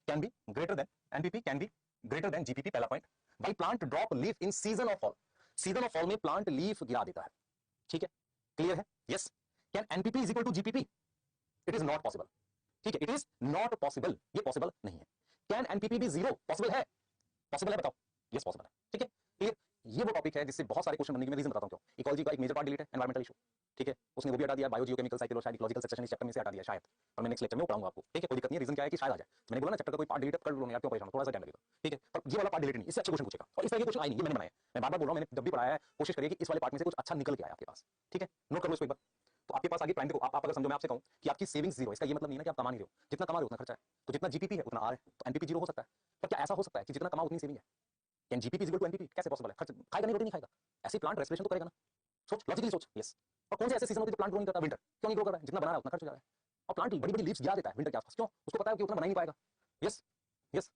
can be greater than, NPP can be greater than GPP, पहला point. By plant drop leaf in season of fall, season of fall में प्लांट लीफ गिरा देता है, ठीक है, क्लियर है, yes. Can NPP is equal to GPP, it is not possible, ठीक है, इट इज नॉट पॉसिबल, ये पॉसिबल नहीं है। Can NPP be zero, possible है, पॉसिबल है बताओ, यस पॉसिबल है, ठीक है, क्लियर। ये वो टॉपिक है जिससे बहुत सारे क्वेश्चन बनने की मैं रीजन बताता हूं क्यों। इकोलॉजी का एक मेजर पार्ट डिलीट है, एनवायरमेंटल इशू, ठीक है, उसने वो भी हटा दिया, बायो जियोकेमिकल साइकिल और शायद इकोलॉजिकल सेक्शन इस चैप्टर में से हटा दिया शायद, और मैं नेक्स्ट लेक्चर में पढ़ाऊंगा आपको, ठीक है, कोई दिक्कत नहीं है, रीजन क्या है कि शायद आ जाए, मैंने बोला ना चैप्टर का कोई पार्ट डिलीट कर लो यार, क्यों परेशान, थोड़ा सा टाइम लगेगा, ठीक है, पर ये वाला पार्ट डिलीट नहीं, इससे अच्छे क्वेश्चन पूछेगा, और इस तरह के क्वेश्चन आए नहीं, ये मैंने बनाया, मैं बार बार बोल रहा हूं, मैंने जब भी पढ़ाया है कोशिश करिए कि इस वाले पार्ट में से कुछ अच्छा निकल के आए आपके पास, ठीक है, नोट कर लो इसको एक बार। तो आपके पास आगे प्राइम, देखो आप अगर समझो, मैं आपसे कहूं कि आपकी सेविंग्स जीरो, इसका ये मतलब नहीं है ना कि आप कमा नहीं रहे हो, जितना कमा रहे हो उतना खर्चा है, तो जितना जीपीपी है उतना आर है, तो एनपीपी जीरो हो सकता है, पर क्या ऐसा हो सकता है कि जितना कमाओ उतनी सेविंग है, can GPP is equal to NPP, कैसे पॉसिबल है, खर्च खाएगा नहीं, रोटी नहीं खाएगा, ऐसे प्लांट रेस्पिरेशन तो करेगा ना, सोच लॉजिकली सोच, यस। और कौन से ऐसे सीजन होते हैं जब प्लांट ग्रो नहीं करता, विंटर, क्यों नहीं ग्रो कर रहा है, जितना बना रहा है उतना खर्च हो जा रहा है, और प्लांट बड़ी बड़ी लीव्स गिरा देता है विंटर के आसपास, क्यों, उसको पता है कि उतना बना ही नहीं पाएगा, यस, यस।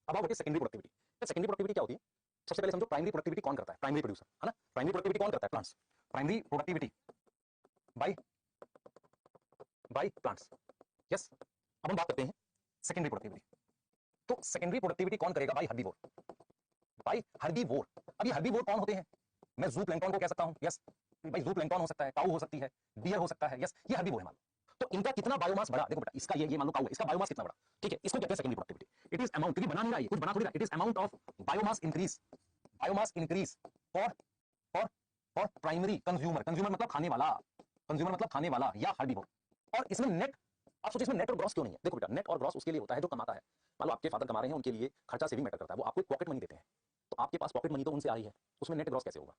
अब आओ सेकेंडरी प्रोडक्टिविटी, सेकेंडरी प्रोडक्टिविटी क्या होती है, सबसे पहले समझो प्राइमरी प्रोडक्टिविटी कौन करता है, प्राइमरी प्रोड्यूसर, है ना, प्राइमरी प्रोडक्टिविटी कौन करता है, plants, primary productivity bye by plants, yes. अब हम बात करते हैं सेकेंडरी प्रोडक्टिविटी, तो सेकेंडरी प्रोडक्टिविटी कौन करेगा, बाय हर्बीवोर, बाय हर्बीवोर। अब ये हर्बीवोर कौन होते हैं, मैं जू प्लैंक्टन को कह सकता हूं, यस, भाई जू प्लैंक्टन हो सकता है, काऊ हो सकती है, डियर हो सकता है, यस, ये हर्बीवोर है मान लो, तो इनका कितना बायोमास बढ़ा, देखो बेटा इसका ये मान लो काऊ है, इसका बायोमास कितना बढ़ा, ठीक है, इसको कहते हैं secondary productivity, it is amount, क्योंकि बना नहीं रहा है, कुछ बना थोड़ी रहा, it is amount of biomass increase, biomass increase for for for primary consumer, consumer मतलब खाने वाला, कंज्यूमर मतलब खाने वाला या हर्बीवोर। और इसमें नेट, आप सोचिए इसमें नेट और ग्रॉस क्यों नहीं है, देखो बेटा नेट और ग्रॉस उसके लिए होता है जो कमाता है, मान लो आपके फादर कमा रहे हैं, उनके लिए खर्चा सेविंग मैटर करता है, वो आपको पॉकेट मनी देते हैं, तो आपके पास पॉकेट मनी तो उनसे आ रही है, उसमें नेट ग्रॉस कैसे होगा,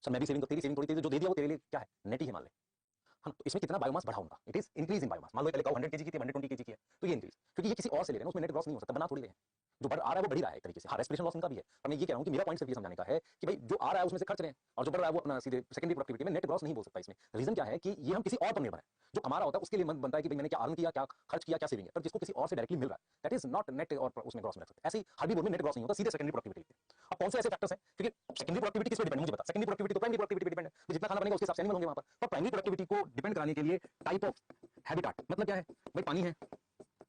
सर मैं भी सेविंग, तेरी सेविंग थोड़ी, तेरी जो दे दिया वो तेरे लिए क्या है, नेट ही है मान ले, हाँ, तो इसमें कितना बायोमास बढ़ा होगा, it is increase in biomass, मान लो पहले 100 केजी की थी 120 केजी की है, तो ये इंक्रीज, क्योंकि ये किसी और से ले रहे हैं, उसमें नेट ग्रॉस नहीं हो सकता, बना थोड़ी रहे हैं, जो बढ़ आ रहा है वो बढ़ ही रहा है एक तरीके से, हाँ रेस्पिरेशन लॉस इनका भी है, पर मैं ये कह रहा हूं कि मेरा पॉइंट सिर्फ ये समझाने का है कि भाई जो आ रहा है उसमें से खर्च रहे हैं, और जो बढ़ रहा है वो अपना सीधे सेकेंडरी प्रोडक्टिविटी में, नेट ग्रॉस नहीं बोल सकता इसमें, रीजन क्या है कि ये हम किसी और पर निर्भर है, जो कमा रहा होता है उसके लिए मन बनता है कि भाई मैंने क्या अर्न किया, क्या खर्च किया, क्या सेविंग है, पर जिसको किसी और से डायरेक्टली मिल रहा है दैट इज नॉट नेट, और उसमें ग्रॉस में रख सकते, ऐसे ही हर्बीवोर में नेट ग्रॉस नहीं होता, सीधे सेकेंडरी प्रोडक्टिविटी। अब कौन से ऐसे फैक्टर्स हैं, क्योंकि सेकेंडरी प्रोडक्टिविटी किस पे डिपेंड, मुझे बता, सेकेंडरी प्रोडक्टिविटी तो प्राइमरी प्रोडक्टिविटी पे डिपेंड है, जितना खाना बनेगा उसके हिसाब से एनिमल होंगे वहां पर प्राइमरी प्रोडक्टिविटी को डिपेंड कराने के लिए टाइप ऑफ हैबिटेट, मतलब क्या है भाई, पानी है,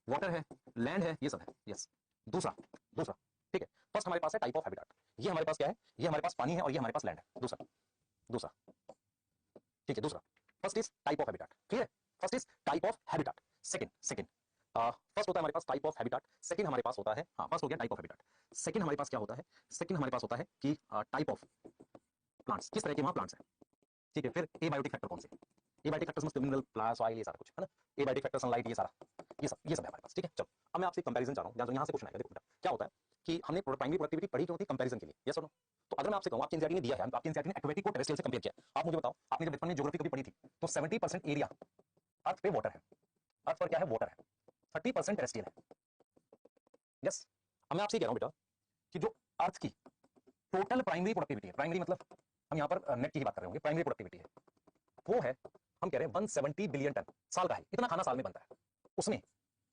वाटर है, लैंड है, ये सब है, यस। दूसरा दूसरा ठीक है, फर्स्ट हमारे पास है टाइप ऑफ हैबिटेट, ये हमारे पास क्या है, ये हमारे पास पानी है और ये हमारे पास लैंड है, दूसरा दूसरा ठीक है, दूसरा first is type of habitat, clear, first is type of habitat, second second first होता है हमारे पास टाइप ऑफ हैबिटेट, सेकंड हमारे पास होता है, हाँ फर्स्ट हो गया टाइप ऑफ हैबिटेट, सेकंड हमारे पास क्या होता है, सेकंड हमारे पास होता है कि टाइप ऑफ प्लांट्स, किस तरह के वहां प्लांट्स हैं, ठीक है, फिर एबायोटिक फैक्टर कौन से, एबायोटिक फैक्टर्स मतलब मिनरल प्लस ऑयल, ये सारा कुछ है ना, एबायोटिक फैक्टर सनलाइट, ये सारा ये सब है हमारे पास, ठीक है। चलो अब मैं आपसे कंपैरिजन चाह रहा हूं, यहां से क्वेश्चन आएगा, देखो बेटा क्या होता है कि हमने प्राइमरी प्रोडक्टिविटी पढ़ी क्यों थी, कंपैरिजन के लिए, यस और नो। तो अगर मैं आपसे कहूं, आपकी एनसीईआरटी ने दिया है, आपकी एनसीईआरटी ने एक्वेटिक को टेरेस्ट्रियल से कंपेयर किया, आप मुझे बताओ, आपने जब बचपन में ज्योग्राफी कभी पढ़ी थी, तो 70% एरिया अर्थ पे वाटर है, अर्थ पर क्या है, वाटर है, 30% टेरेस्ट्रियल है, यस। अब मैं आपसे कह रहा हूं बेटा कि जो अर्थ की टोटल प्राइमरी प्रोडक्टिविटी है, प्राइमरी मतलब हम यहां पर नेट की ही बात कर रहे होंगे, प्राइमरी प्रोडक्टिविटी है वो है, हम कह रहे हैं 170 बिलियन टन साल का है, इतना खाना साल में बनता है, उसमें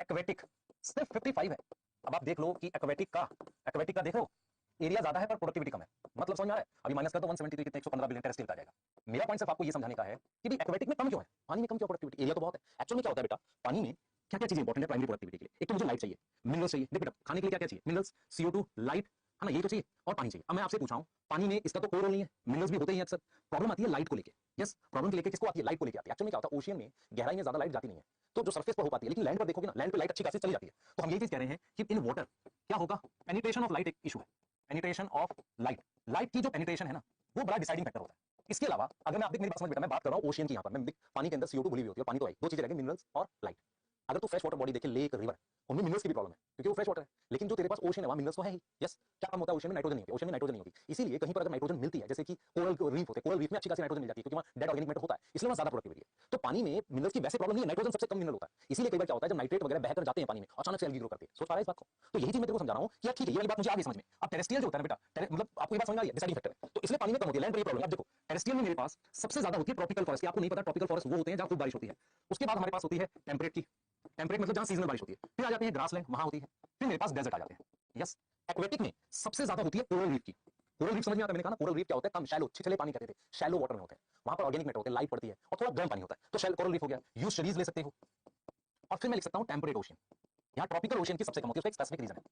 एक्वेटिक सिर्फ 55 है। अब आप देख लो कि एक्वेटिक का देख लो एरिया ज्यादा है पर प्रोडक्टिविटी कम है, मतलब समझ में आ रहा है, अभी माइनस कर दो 173 कितने 115 बिलियन टेरेस्ट्रियल का आ जाएगा। मेरा पॉइंट सिर्फ आपको ये समझाने का है कि भाई एक्वेटिक में कम क्यों है, पानी में कम क्यों प्रोडक्टिविटी, एरिया तो बहुत है। एक्चुअली में क्या होता है बेटा, पानी में क्या क्या चीजें इंपॉर्टेंट है प्राइमरी प्रोडक्टिविटी के लिए, एक तो मुझे लाइट चाहिए, मिनरल्स चाहिए, देख बेटा खाने के लिए क्या क्या चाहिए, मिनरल्स, CO2, लाइट, है ना, यही तो चाहिए, और पानी चाहिए। अब मैं आपसे पूछ रहा हूँ, पानी में इसका तो कोई रोल नहीं है, मिनरल्स भी होते ही हैं अक्सर। प्रॉब्लम आती है लाइट को लेके। यस, प्रॉब्लम लेके किसको आती है? लाइट को लेके आती है। एक्चुअली क्या होता है, ओशियन में गहराई में ज्यादा लाइट जाती नहीं है, तो जो सरफेस पर हो पाती है, लेकिन लैंड पर देखोगे ना, लैंड पे लाइट अच्छी खासी चली जाती है। तो हम यही चीज कह रहे हैं कि इन वाटर क्या होगा, पेनिट्रेशन ऑफ लाइट एक इशू है। पेनिट्रेशन ऑफ लाइट, लाइट की जो पेनिट्रेशन है ना, वो बड़ा डिसाइडिंग फैक्टर होता है। इसके अलावा अगर मैं आप देख, मेरी बात समझ बेटा, मैं बात कर रहा हूँ ओशियन की, यहाँ पर मैं पानी के अंदर CO2 घुली हुई होती है, और पानी तो आई, दो चीजें रह गई, मिनरल्स और लाइट। अगर तू फ्रेश वाटर बॉडी देखे, लेक, रिवर, उनमें मिनरल्स की भी प्रॉब्लम है क्योंकि वो फ्रेश वाटर है, लेकिन जो तेरे पास ओशन है वहां मिनरल्स तो है ही। यस, क्या काम होता है ओशन में? नाइट्रोजन नहीं होती, ओशन में नाइट्रोजन नहीं होती। इसीलिए कहीं पर अगर नाइट्रोजन मिलती है, जैसे कि कोरल रीफ होते हैं, कोरल रीफ में अच्छी खासी नाइट्रोजन मिल जाती है क्योंकि वहां डेड ऑर्गेनिक मैटर होता है, इसलिए वहां ज्यादा प्रोडक्टिविटी है। तो पानी में मिनरल्स की वैसे प्रॉब्लम नहीं है, नाइट्रोजन सबसे कम मिनरल होता है। इसीलिए कई बार क्या होता है, जब नाइट्रेट वगैरह बहकर जाते हैं पानी में, अचानक से एल्गी ग्रो करती है। सोच पा रहा है इस बात को? तो यही चीज मैं तेरे को समझा रहा हूं कि ठीक है, ये वाली बात मुझे आ गई समझ में। अब टेरेस्ट्रियल जो होता है ना बेटा, मतलब आपको ये बात समझ में आ रही है, डिसाइडिंग फैक्टर है, तो इसलिए पानी में कम होती है, लैंड पर ये प्रॉब्लम है। अब देखो, टेरेस्ट्रियल में मेरे पास सबसे ज्यादा होती है ट्रॉपिकल फॉरेस्ट। आपको नहीं पता, ट्रॉपिकल फॉरेस्ट वो होते हैं जहां खूब बारिश होती है। उसके बाद हमारे पास होती है टेम्परेट की, टेम्परेट मतलब जहां सीजनल बारिश होती है। फिर आ जाते हैं ग्रासलैंड, वहां होती है। फिर मेरे पास डेजर्ट आ जाते हैं। यस, एक्वेटिक में सबसे ज्यादा होती है कोरल रीफ की। कोरल रीफ समझ में आता है? मैंने कहा ना, कोरल रीफ क्या होता है, कम शैलो, छिछले पानी कहते थे, शैलो वाटर में होते हैं। वहां पर ऑर्गेनिक मैटर होते हैं, लाइट पड़ती है और थोड़ा गर्म पानी होता है, तो शैल कोरल रीफ हो गया। यूज स्टडीज ले सकते हो। और फिर मैं लिख सकता हूं टेम्परेट ओशन। यहाँ ट्रॉपिकल ओशन की सबसे कम होती है, उसका एक स्पेसिफिक रीजन है।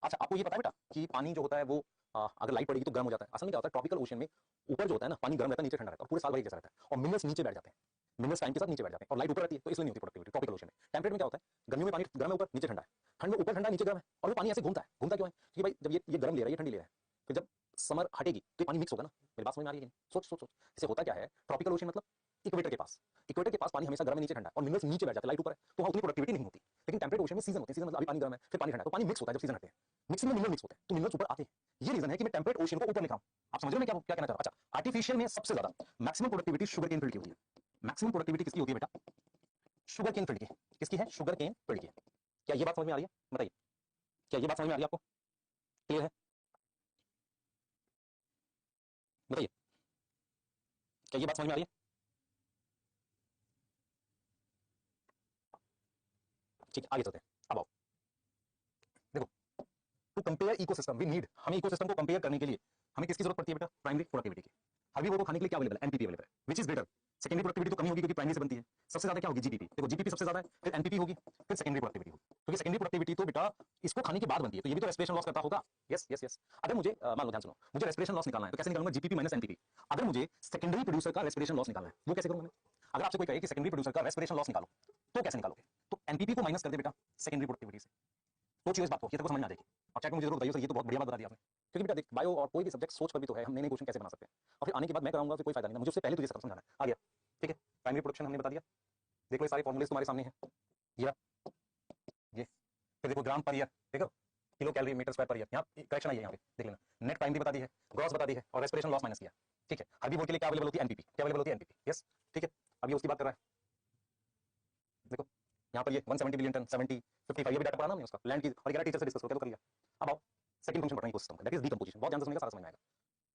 अच्छा, आपको ये पता है बेटा कि पानी जो होता है वो अगर लाइट पड़ेगी तो गर्म हो जाता है। असल में क्या होता है, ट्रॉपिकल ओशन में ऊपर जो होता है ना, पानी गर्म रहता है, नीचे ठंडा रहता है, और पूरे साल भर एक जैसा रहता है, और मिनरल्स नीचे बैठ जाते हैं। मिनरल्स टाइम के साथ नीचे बैठ जाते हैं, और लाइट ऊपर रहती है, तो इसलिए नहीं होती प्रोडक्टिविटी ट्रॉपिकल ओशन में। टेम्परेट में क्या होता है, गर्मियों में पानी गर्म है ऊपर, नीचे ठंडा है, ठंड में ऊपर ठंडा है, नीचे गर्म है, और वो पानी ऐसे घूमता है। घूमता क्यों है? क्योंकि भाई जब ये गर्म ले रहा है, ये ठंडी ले रहा है, फिर जब समर हटेगी तो ये पानी मिक्स होगा ना। मेरी बात समझ में आ रही है? सोच सोच सोच, इससे होता क्या है, ट्रॉपिकल ओशन मतलब इक्वेटर के पास, इक्वेटर के पास पानी हमेशा गर्म है, नीचे ठंडा है, और मिनरल्स नीचे बैठ जाते हैं, लाइट ऊपर है, तो वहां उतनी प्रोडक्टिविटी नहीं होती। लेकिन टेम्परेट ओशन में सीजन होती है, सीजन मतलब अभी पानी गर्म है, फिर पानी ठंडा है, तो पानी मिक्स होता है जब सीजन हटते हैं, मिक्सिंग में मिनरल मिक्स होते हैं, तो मिनरल्स ऊपर आते हैं। ये रीजन है कि मैं टेम्परेट ओशन को ऊपर लिख रहा हूं। आप समझ रहे हो मैं क्या क्या कहना चाह रहा हूं? अच्छा, आर्टिफिशियल में सबसे ज्यादा maximum productivity sugarcane field की होती है। मैक्सिमम प्रोडक्टिविटी किसकी होती है बेटा? शुगर केन फील्ड की। किसकी है? शुगर केन फील्ड की। क्या ये बात समझ में आ रही है? बताइए, क्या ये बात समझ में आ रही है आपको? क्लियर है? बताइए, क्या ये बात समझ में आ रही है? ठीक है, आगे चलते हैं। अब आओ, देखो, to compare ecosystem we need, हमें इकोसिस्टम को कंपेयर करने के लिए हमें किसकी जरूरत पड़ती है बेटा? प्राइमरी प्रोडक्टिविटी की। हर्बीवोर को खाने के लिए क्या अवेलेबल है? एनपीपी अवेलेबल है, which is greater. Secondary productivity तो कमी होगी क्योंकि प्राइमरी से बनती है। सबसे ज्यादा क्या होगी? जीपीपी। देखो, जीपीपी सबसे ज्यादा है, फिर एनपीपी होगी, फिर सेकेंडरी प्रोडक्टिविटी होगी, क्योंकि सेकेंडरी प्रोडक्टिविटी तो बेटा इसको खाने के बाद बनती है, तो ये भी तो रेस्पिरेशन लॉस करता होगा। Yes yes yes. अगर मुझे मान लो, ध्यान सुनो, मुझे रेस्पिरेशन लॉस निकालना है, तो कैसे निकालूंगा? GPP minus NPP. अगर मुझे सेकेंडरी प्रोड्यूसर का रेस्पिरेशन लॉस निकालना है, वो कैसे करूंगा मैं? अगर आपसे कोई कहे कि सेकेंडरी प्रोड्यूसर का रेस्पिरेशन लॉस निकालो, तो कैसे निकालोगे? तो एनपीपी को माइनस कर दे बेटा सेकेंडरी प्रोडक्टिविटी से। सोचिए इस बात को, ये तेरे को समझ में आ जाएगी। और चाहे मुझे जरूर बताइए सर, ये तो बहुत बढ़िया बात बता दी आपने, क्योंकि बेटा देख, बायो और कोई भी सब्जेक्ट सोच पर भी तो है, हम नए नए क्वेश्चन कैसे बना सकते हैं, और फिर आने के बाद मैं कराऊंगा, फिर कोई फायदा नहीं। मुझे उससे पहले तुझे सब समझाना है। आ गया? ठीक है, प्राइमरी प्रोडक्शन हमने बता दिया। देख लो, सारे फॉर्मूलेस तुम्हारे सामने हैं। ये फिर देखो, ग्राम पर ईयर, देखो, kilocalorie metre square per year, यहाँ करेक्शन आई है, यहाँ पे देख लेना। नेट प्राइमरी बता दी है, ग्रॉस बता दी है, और रेस्पिरेशन लॉस माइनस किया। ठीक है, हर्बीवोर के लिए क्या अवेलेबल होती है? एनपीपी। क्या अवेलेबल होती है? एनपीपी। यस, ठीक है, अब ये उसकी बात कर रहा है। देखो यहाँ पर ये 170 बिलियन टन, 70, 55, ये भी डाटा पढ़ा ना हमने उसका, लैंड की, और 11 टीचर से डिस्कस कर लिया। अब आओ, सेकंड फंक्शन पढ़ना इकोसिस्टम का, दैट इज डीकंपोजिशन। बहुत ध्यान से सुनिएगा, सारा समझ में आएगा।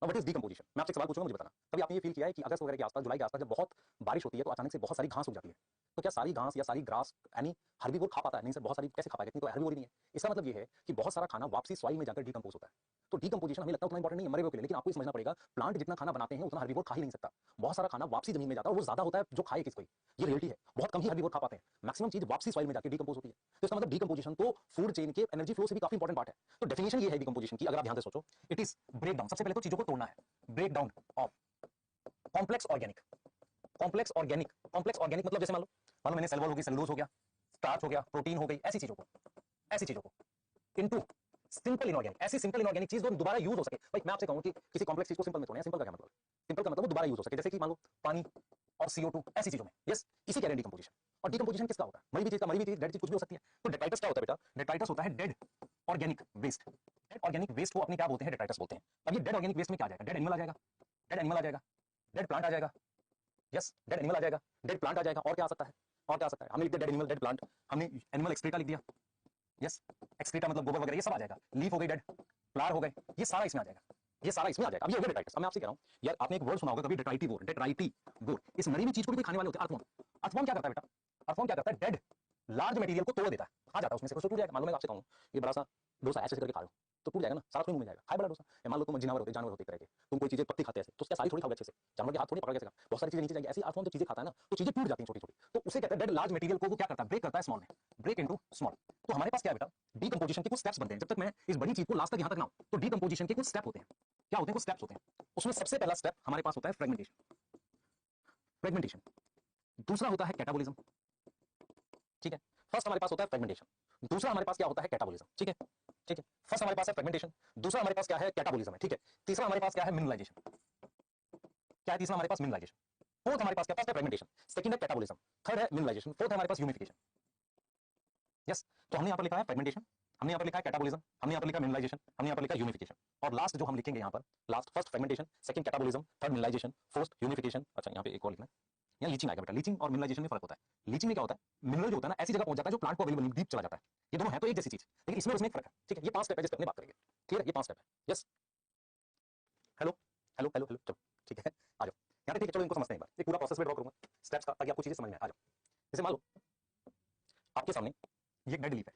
Now, what is decomposition? मैं आपसे एक सवाल पूछूंगा, मुझे बताना। कभी आपने ये फील किया है कि अगस्त वगैरह के आसपास, जुलाई के आसपास जब बहुत बारिश होती है तो अचानक से बहुत सारी घास उग जाती है? तो क्या सारी घास या सारी ग्रास यानी हर्बीवोर खा पाता है? नहीं सर, बहुत सारी कैसे खा पाएगा, इतनी तो हर्बीवोर ही नहीं है। इसका मतलब ये है कि बहुत सारा खाना वापसी सॉइल में जाकर डीकंपोज होता है। तो डीकंपोजिशन हमें लगता है उतना इंपॉर्टेंट नहीं है मरे हुए के लिए, लेकिन आपको ये समझना पड़ेगा, प्लांट जितना खाना बनाते हैं उतना हर्बीवोर खा ही नहीं सकता। बहुत सारा खाना वापसी जमीन में जाता है, और वो ज्यादा होता है जो खाए किसको, ये रियलिटी है। बहुत कम ही हर्बीवोर खा पाते हैं, मैक्सिमम चीज वापसी सॉइल में जाकर डीकंपोज होती है। तो इसका मतलब डीकंपोजिशन तो फूड चेन के एनर्जी फ्लो से भी काफी इंपॉर्टेंट पार्ट है। तो डेफिनेशन ये है डीकंपोजिशन की, अगर आप ध्यान से सोचो, इट इज ब्रेक डाउन। सबसे पहले तो चीजों को तोड़ना है, break down of complex organic. Complex organic, complex organic मतलब जैसे मान लो मैंने सेल वॉल हो गई, सेलुलोज हो गया, स्टार्च हो गया, प्रोटीन हो गई, ऐसी चीजों को इनटू सिंपल इनऑर्गेनिक। ऐसी सिंपल इनऑर्गेनिक चीज जो दोबारा यूज हो सके। भाई मैं आपसे कहूं कि किसी कॉम्प्लेक्स चीज को सिंपल में तोड़ना है, सिंपल का क्या मतलब? सिंपल का मतलब वो दोबारा यूज हो सके, जैसे कि मान लो पानी और CO2, ऐसी चीजों में। यस, इसी कह रहे हैं डीकंपोजिशन। और डीकंपोजिशन किसका होता है? मरी हुई चीज का, मरी हुई चीज, डेड चीज कुछ भी हो सकती है। तो डेट्राइटस क्या होता है बेटा? डेट्राइटस होता है dead organic waste. Dead organic waste को अपने क्या बोलते हैं? डेट्राइटस बोलते हैं। अब ये डेड ऑर्गेनिक वेस्ट में क्या आ जाएगा? डेड एनिमल आ जाएगा, डेड एनिमल आ जाएगा, डेड प्लांट आ जाएगा। यस, डेड एनिमल आ जाएगा, डेड प्लांट आ जाएगा, और क्या आ सकता है? और क्या आ सकता है? हमने लिख दिया डेड एनिमल, डेड प्लांट, हमने एनिमल एक्सक्रीटा लिख दिया। यस, एक्सक्रीटा मतलब गोबर वगैरह, ये सब आ जाएगा। लीफ हो गई डेड, फ्लावर हो गए, ये सारा इसमें आ जाएगा, ये सारा इसमें आ जाएगा। अब ये हो गया डेट्राइटस। अब मैं आपसे कह रहा हूं यार, आपने एक वर्ड सुना होगा कभी, डेट्राइटिवोर। डेट्राइटिवोर, इस मरी हुई चीज को भी कोई खाने वाले होते हैं। अर्थवर्म। अर्थवर्म क्या करता है बेटा? अर्थवर्म क्या करता है? डेड लार्ज मटेरियल को तोड़ देता है, खा जाता है उसमें से कुछ, टूट जाएगा। मालूम है आपसे कहूं, ये बड़ा सा डोसा ऐसे करके खा लो, तो टूट जाएगा ना, सारा खून में जाएगा। हाई ब्लड डोसा, मान लो तुम जानवर होते एक तरह के, तुम कोई चीजें पत्ती खाते हैं तो क्या सारी थोड़ी खाओगे अच्छे से, जानवर के हाथ थोड़ी पकड़ के, बहुत सारी चीजें नीचे जाएंगी। ऐसी अर्थवॉर्म जो चीजें खाता है ना, तो चीजें टूट जाती हैं छोटी छोटी, तो उसे कहते हैं डेड लार्ज मटेरियल को वो क्या करता है, ब्रेक करता है स्मॉल में, ब्रेक इनटू स्मॉल। तो हमारे पास क्या है बेटा, डीकंपोजिशन के कुछ स्टेप्स बनते हैं। जब तक मैं इस बड़ी चीज को लास्ट तक यहां तक ना हो, तो डीकंपोजिशन के कुछ स्टेप होते हैं। क्या होते हैं, कुछ स्टेप्स होते हैं। उसमें सबसे पहला स्टेप हमारे पास होता है फ्रेगमेंटेशन, फ्रेगमेंटेशन। दूसरा होता है कैटाबोलिज्म, ठीक है। फर्स्ट हमारे पास होता है फ्रेगमेंटेशन, दूसरा हमारे पास क्या होता है कैटाबोलिज्म, ठीक है, ठीक है। फर्स्ट हमारे पास है फ्रेगमेंटेशन, दूसरा हमारे पास क्या है कैटाबोलिज्म है, ठीक है। तीसरा हमारे पास क्या है मिनरलाइजेशन, क्या है तीसरा हमारे पास मिनरलाइजेशन। फोर्थ हमारे पास क्या, फर्स्ट है फ्रेगमेंटेशन, सेकंड है कैटाबोलिज्म, थर्ड है मिनरलाइजेशन, फोर्थ है हमारे पास ह्यूमिफिकेशन। यस, तो हमने यहां पर लिखा है फ्रेगमेंटेशन, हमने यहां पर लिखा है कैटाबोलिज्म, हमने यहां पर लिखा मिनरलाइजेशन, हमने यहां पर लिखा ह्यूमिफिकेशन, और लास्ट जो हम लिखेंगे यहां पर, last first fragmentation, second catabolism, third mineralisation, fourth humification. अच्छा यहां पे एक और लिखना है, यहाँ लीचिंग आएगा बेटा। लीचिंग और मिनरलाइजेशन में फर्क होता है। लीचिंग में क्या होता है, मिनरल जो होता है ना ऐसी जगह पहुंच जाता है जो प्लांट को अवेलेबल डीप चला जाता है। ये दोनों है तो एक जैसी चीज, लेकिन इसमें उसमें एक फर्क है, ठीक है। ये 5 स्टेप है जिस पे अपने बात करेंगे, क्लियर है, ये 5 स्टेप है। Yes, hello hello hello hello, चलो ठीक है, आ जाओ यहाँ पे, ठीक है। चलो इनको समझते हैं एक बार, एक पूरा प्रोसेस में ड्रॉ करूंगा स्टेप्स का, ताकि आपको चीजें समझ में आ जाए। जैसे मान लो आपके सामने ये एक डेड लीफ है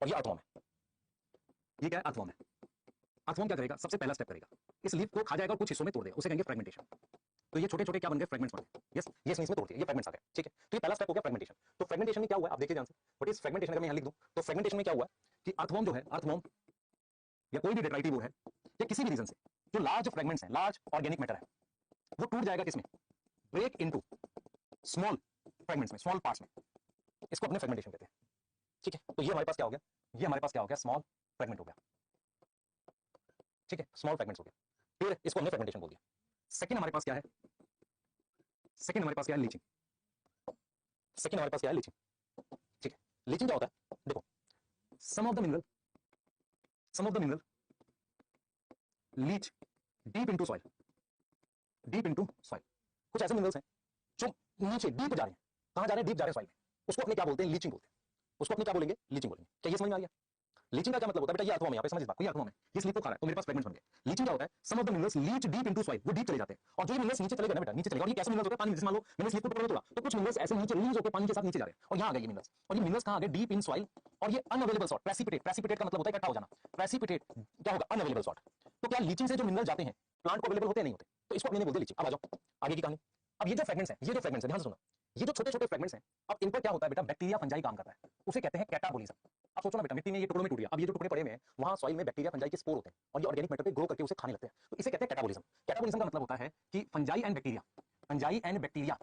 और ये अर्थवॉर्म है, ये क्या है, अर्थवॉर्म है। अर्थवॉर्म क्या करेगा, सबसे पहला स्टेप करेगा, इस लीफ को खा जाएगा और कुछ हिस्सों में तोड़ देगा, उसे कहेंगे फ्रेगमेंटेशन। तो ये छोटे छोटे क्या बन गए, फ्रेगमेंट्स बन गए। यस, ये इसमें तोड़ दिया, ये फ्रेगमेंट्स आ गए, ठीक है। तो ये पहला स्टेप हो गया फ्रेगमेंटेशन। तो फ्रेगमेंटेशन में क्या हुआ है आप देखिए ध्यान से, व्हाट इज फ्रेगमेंटेशन, अगर मैं यहां लिख दूं तो फ्रेगमेंटेशन में क्या हुआ कि अर्थवॉर्म जो है, अर्थवॉर्म या कोई भी डेट्राइटिव है, या किसी भी रीजन से जो लार्ज फ्रेगमेंट्स हैं, लार्ज ऑर्गेनिक मैटर है, वो टूट जाएगा किसमें, ब्रेक इनटू स्मॉल फ्रेगमेंट्स में, स्मॉल पार्ट्स में। इसको अपने फ्रेगमेंटेशन कहते हैं, ठीक है। तो ये हमारे पास क्या हो गया, ये हमारे पास क्या हो गया, स्मॉल फ्रेगमेंट हो गया, ठीक है, स्मॉल फ्रेगमेंट्स हो गया। फिर इसको हमने फ्रेगमेंटेशन बोल दिया। सेकंड हमारे पास क्या है, सेकंड हमारे पास क्या है, लीचिंग। सेकंड हमारे पास क्या है, लीचिंग, ठीक है। लीचिंग क्या होता है, देखो, some of the mineral leach deep into soil, deep into soil. कुछ ऐसे मिनरल्स हैं जो नीचे डीप जा रहे हैं, कहां जा रहे हैं, डीप जा रहे हैं सॉइल में, उसको अपने क्या बोलते हैं, लीचिंग बोलते हैं, उसको अपने क्या बोलेंगे, लीचिंग बोलेंगे। क्या ये समझ में आ गया, लीचिंग का क्या मतलब होता है बेटा, ये अर्थवॉर्म है, यहाँ पे समझ इस बात को, ये अर्थवॉर्म है, ये स्लीप को खा रहा है तो मेरे पास फ्रेगमेंट्स बन गए। लीचिंग क्या होता है, some of the minerals leach deep into soil, वो डीप चले जाते हैं, और जो ये मिनरल्स नीचे चले गए ना बेटा, नीचे चले गए, और ये कैसे मिनरल्स होते हैं, पानी में, जैसे मान लो मैंने स्लीप को टुकड़े में तोड़ा तो कुछ मिनरल्स ऐसे नीचे रिलीज होकर पानी के साथ नीचे जा रहे हैं, और यहाँ आ गए ये मिनरल्स, और ये मिनरल्स कहाँ आ गए, डीप इन सॉइल, और ये अनअवेलेबल सॉल्ट, प्रेसिपिटेट, प्रेसिपिटेट का मतलब होता है इकट्ठा हो जाना, प्रेसिपिटेट क्या होगा, अनअवेलेबल सॉल्ट। तो क्या लीचिंग से जो मिनरल जाते हैं प्लांट को अवेलेबल होते हैं, नहीं होते, तो इसको अपने बोलते हैं लीचिंग। अब आ जाओ आगे की कहानी। अब ये जो फ्रेगमेंट्स हैं, ये जो फ्रेगमेंट्स हैं, ध्यान से सुनो, ये जो छोटे छोटे फ्रेगमेंट्स हैं, अब इन पर क्या होता है बेटा, बैक्टीरिया फंजाई काम करता है, उसे कहते हैं कैटाबोलिज्म। अब सोचो ना बेटा, मिट्टी में ये टुकड़ों में टूट गया, अब ये जो टुकड़े पड़े हुए हैं वहां सॉइल में बैक्टीरिया फंजाई के स्पोर होते हैं, और ये ऑर्गेनिक मैटर पे ग्रो करके उसे खाने लगते हैं, तो इसे कहते हैं कैटाबोलिज्म। कैटाबोलिज्म का मतलब होता है कि fungi and bacteria, fungi and bacteria